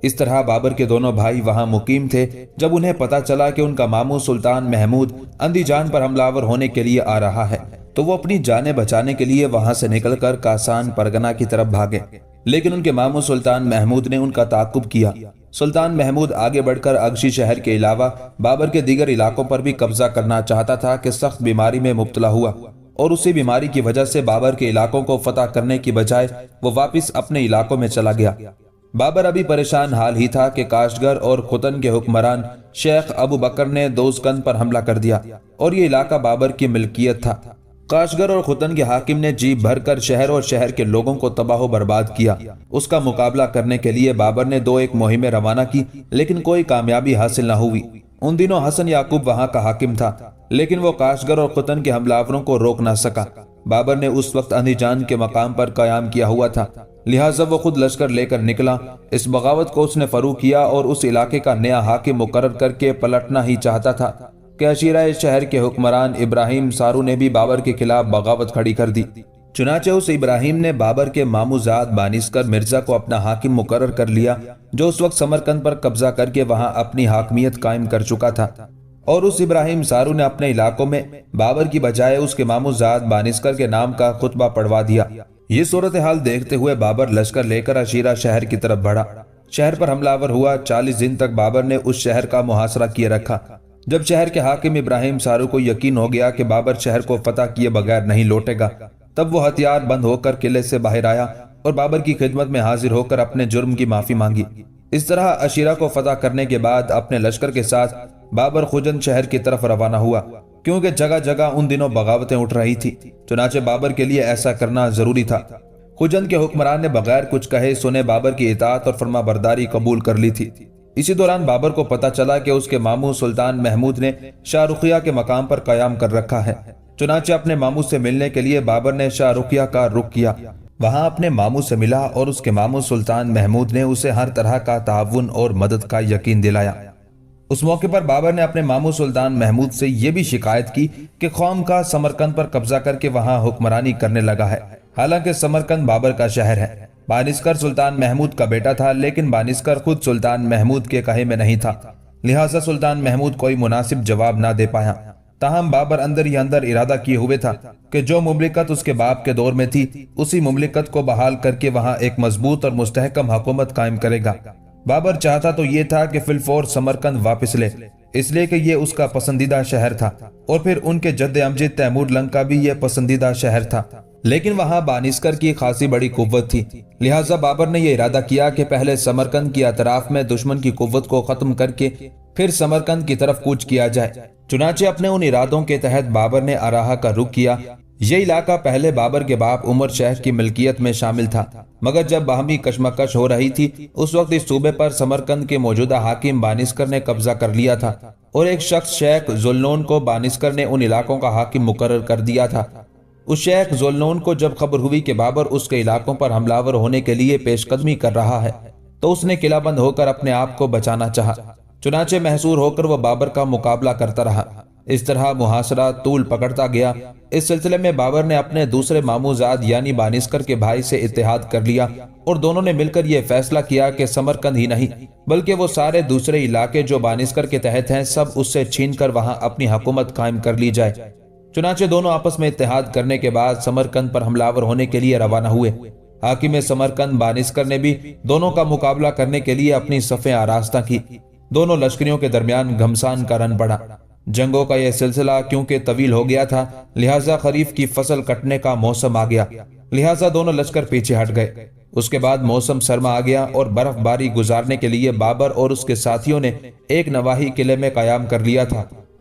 اس طرح بابر کے دونوں بھائی وہاں مقیم تھے۔ جب انہیں پتا چلا کہ ان کا ماموں سلطان محمود اندھی جان پر حملہ آور ہونے کے لیے آ رہا ہے تو وہ اپنی جانیں بچانے کے لیے وہاں سے نکل کر کاسان پرگنا کی طرف بھاگے، لیکن ان کے ماموں سلطان محمود نے ان کا تعاقب کیا۔ سلطان محمود آگے بڑھ کر اگشی شہر کے علاوہ بابر کے دیگر علاقوں پر بھی قبضہ کرنا چاہتا تھا کہ سخت بیماری میں مبتلا ہوا اور اسی بیماری کی وجہ سے بابر کے علاقوں کو فتح کرنے کی بجائے وہ واپس اپنے علاقوں میں چلا گیا۔ بابر ابھی پریشان حال ہی تھا کہ کاشگر اور ختن کے حکمران شیخ ابو بکر نے دوزکند پر حملہ کر دیا اور یہ علاقہ بابر کی ملکیت تھا۔ کاشگر اور ختن کے حاکم نے جی بھر کر شہر اور شہر کے لوگوں کو تباہ و برباد کیا۔ اس کا مقابلہ کرنے کے لیے بابر نے ایک مہمیں روانہ کی، لیکن کوئی کامیابی حاصل نہ ہوئی۔ ان دنوں حسن یعقوب وہاں کا حاکم تھا، لیکن وہ کاشگر اور ختن کے حملہ آوروں کو روک نہ سکا۔ بابر نے اس وقت اندھی جان کے مقام پر قیام کیا ہوا تھا، لہٰذا وہ خود لشکر لے کر نکلا۔ اس بغاوت کو اس نے فروغ کیا اور اس علاقے کا نیا حاکم مقرر کر کے پلٹنا ہی چاہتا تھا کہ عشیرہ شہر کے حکمران ابراہیم سارو نے بھی بابر کے خلاف بغاوت کھڑی کر دی۔ چنانچہ اس ابراہیم نے بابر کے ماموں زاد بانسکر مرزا کو اپنا حاکم مقرر کر لیا، جو اس وقت سمرقند پر قبضہ کر کے وہاں اپنی حاکمیت قائم کر چکا تھا، اور اس ابراہیم سارو نے اپنے علاقوں میں بابر کی بجائے اس کے ماموں زاد بانسکر کے نام کا خطبہ پڑھوا دیا۔ یہ صورتحال دیکھتے ہوئے بابر لشکر لے کر عشیرہ شہر کی طرف بڑھا۔ شہر پر حملہ آور ہوا۔ 40 دن تک بابر نے اس شہر کا محاصرہ کیے رکھا۔ جب شہر کے حاکم ابراہیم سارو کو یقین ہو گیا کہ بابر شہر کو فتح کیے بغیر نہیں لوٹے گا، تب وہ ہتھیار بند ہو کر قلعے سے باہر آیا اور بابر کی خدمت میں حاضر ہو کر اپنے جرم کی معافی مانگی۔ اس طرح عشیرہ کو فتح کرنے کے بعد اپنے لشکر کے ساتھ بابر خوجند شہر کی طرف روانہ ہوا، کیونکہ جگہ جگہ ان دنوں بغاوتیں اٹھ رہی تھی، چنانچہ بابر کے لیے ایسا کرنا ضروری تھا۔ خوجند کے حکمران نے بغیر کچھ کہے سنے بابر کی اطاعت اور فرما برداری قبول کر لی تھی۔ اسی دوران بابر کو پتا چلا کہ اس کے ماموں سلطان محمود نے شاہ رخیہ کے مقام پر قیام کر رکھا ہے۔ چنانچہ اپنے ماموں سے ملنے کے لیے بابر نے شاہ رخیہ کا رخ کیا۔ وہاں اپنے ماموں سے ملا اور اس کے ماموں سلطان محمود نے اسے ہر طرح کا تعاون اور مدد کا یقین دلایا۔ اس موقع پر بابر نے اپنے ماموں سلطان محمود سے یہ بھی شکایت کی کہ قوم کا سمرقند پر قبضہ کر کے وہاں حکمرانی کرنے لگا ہے، حالانکہ سمرقند بابر کا شہر ہے۔ بانسکر سلطان محمود کا بیٹا تھا، لیکن بانسکر خود سلطان محمود کے کہے میں نہیں تھا، لہٰذا سلطان محمود کوئی مناسب جواب نہ دے پایا۔ تاہم بابر اندر ہی اندر ارادہ کیے ہوئے تھا کہ جو مملکت اس کے باپ کے دور میں تھی اسی مملکت کو بحال کر کے وہاں ایک مضبوط اور مستحکم حکومت قائم کرے گا۔ بابر چاہتا تو یہ تھا کہ فی الفور سمرقند واپس لے، اس لیے کہ یہ اس کا پسندیدہ شہر تھا، اور پھر ان کے جد امجد تیمور لنگ کا بھی یہ پسندیدہ شہر تھا، لیکن وہاں بانسکر کی خاصی بڑی قوت تھی، لہٰذا بابر نے یہ ارادہ کیا کہ پہلے سمرقند کی اطراف میں دشمن کی قوت کو ختم کر کے پھر سمرقند کی طرف کوچ کیا جائے۔ چنانچہ اپنے ان ارادوں کے تحت بابر نے اراہا کا رخ کیا۔ یہ علاقہ پہلے بابر کے باپ عمر شیخ کی ملکیت میں شامل تھا، مگر جب باہمی کشمکش ہو رہی تھی اس وقت اس صوبے پر سمرقند کے موجودہ حاکم بانسکر نے قبضہ کر لیا تھا، اور ایک شخص شیخ ذوالنون کو بانسکر نے ان علاقوں کا حاکم مقرر کر دیا تھا۔ اس شیخ ذوالنون کو جب خبر ہوئی کہ بابر اس کے علاقوں پر حملہ آور ہونے کے لیے پیش قدمی کر رہا ہے تو اس نے قلعہ بند ہو کر اپنے آپ کو بچانا چاہا، چنانچہ محصور ہو کر وہ بابر کا مقابلہ کرتا رہا۔ اس طرح محاصرہ طول پکڑتا گیا۔ اس سلسلے میں بابر نے اپنے دوسرے ماموں زاد یعنی بانسکر کے بھائی سے اتحاد کر لیا، اور دونوں نے مل کر یہ فیصلہ کیا کہ سمرقند ہی نہیں بلکہ وہ سارے دوسرے علاقے جو بانسکر کے تحت ہیں سب اس سے چھین کر وہاں اپنی حکومت قائم کر لی جائے۔ چنانچہ دونوں آپس میں اتحاد کرنے کے بعد سمرقند پر حملہ آور ہونے کے لیے روانہ ہوئے۔ حاکم سمرقند بانسکر نے بھی دونوں کا مقابلہ کرنے کے لیے اپنی صفیں آراستہ کی۔ دونوں لشکریوں کے درمیان گھمسان کا رن پڑا۔ جنگوں کا یہ سلسلہ کیونکہ طویل ہو گیا تھا، لہٰذا خریف کی فصل کٹنے کا موسم آ گیا، لہٰذا دونوں لشکر پیچھے ہٹ گئے۔ اس کے بعد موسم سرما آ گیا اور برف باری گزارنے کے لیے بابر اور اس کے ساتھیوں نے ایک نواحی قلعے میں قیام کر لیا تھا۔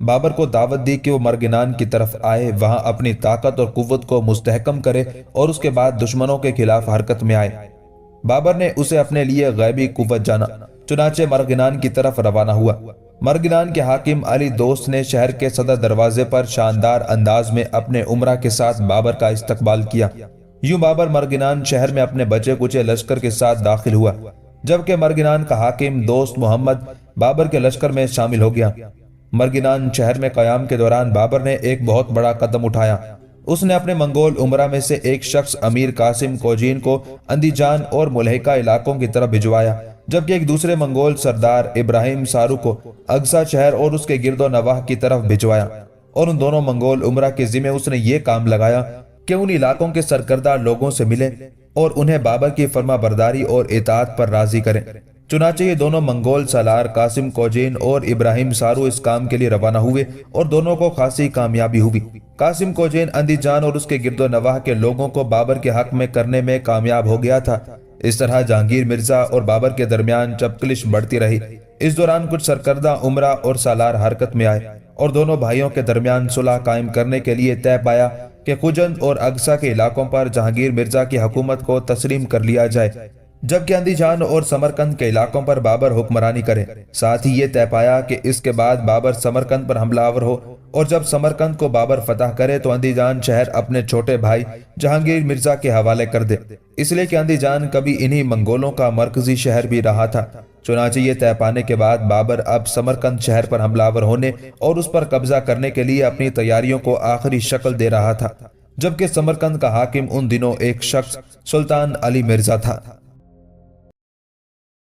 بابر کو دعوت دی کہ وہ مرگنان کی طرف آئے، وہاں اپنی طاقت اور قوت کو مستحکم کرے اور اس کے بعد دشمنوں کے خلاف حرکت میں آئے۔ بابر نے اسے اپنے لیے غیبی قوت جانا، چنانچہ مرگنان کی طرف روانہ ہوا۔ مرگنان کے حاکم علی دوست نے شہر کے صدر دروازے پر شاندار انداز میں اپنے امراء کے ساتھ بابر کا استقبال کیا۔ یوں بابر مرگنان شہر میں اپنے بچے کچے لشکر کے ساتھ داخل ہوا، جبکہ مرگنان کا حاکم دوست محمد بابر کے لشکر میں شامل ہو گیا۔ مرگنان شہر میں قیام کے دوران بابر نے ایک بہت بڑا قدم اٹھایا۔ اس نے اپنے منگول امراء میں سے ایک شخص امیر قاسم کوجین کو اندیجان اور ملحقہ علاقوں کی طرف بھجوایا، جبکہ ایک دوسرے منگول سردار ابراہیم سارو کو اقصی شہر اور اس کے گرد و نواح کی طرف بھجوایا، اور ان دونوں منگول امراء کے ذمہ اس نے یہ کام لگایا کہ ان علاقوں کے سرکردہ لوگوں سے ملے اور انہیں بابر کی فرما برداری اور اطاعت پر راضی کریں۔ چنانچہ یہ دونوں منگول سالار قاسم کوجین اور ابراہیم سارو اس کام کے لیے روانہ ہوئے اور دونوں کو خاصی کامیابی ہوئی۔ قاسم کوجین اندیجان اور اس کے گرد و نواح کے لوگوں کو بابر کے حق میں کرنے میں کامیاب ہو گیا تھا۔ اس طرح جہانگیر مرزا اور بابر کے درمیان چپکلش بڑھتی رہی۔ اس دوران کچھ سرکردہ امراء اور سالار حرکت میں آئے اور دونوں بھائیوں کے درمیان صلح قائم کرنے کے لیے طے پایا کہ خوجند اور اقصی کے علاقوں پر جہانگیر مرزا کی حکومت کو تسلیم کر لیا جائے، جبکہ اندیجان اور سمرقند کے علاقوں پر بابر حکمرانی کرے۔ ساتھ ہی یہ طے پایا کہ اس کے بعد بابر سمرقند پر حملہ آور ہو، اور جب سمرقند کو بابر فتح کرے تو اندیجان شہر اپنے چھوٹے بھائی جہانگیر مرزا کے حوالے کر دے، اس لیے کہ اندیجان کبھی انہی منگولوں کا مرکزی شہر بھی رہا تھا۔ چنانچہ یہ طے پانے کے بعد بابر اب سمرقند شہر پر حملہ آور ہونے اور اس پر قبضہ کرنے کے لیے اپنی تیاریوں کو آخری شکل دے رہا تھا، جبکہ سمرقند کا حاکم ان دنوں ایک شخص سلطان علی مرزا تھا۔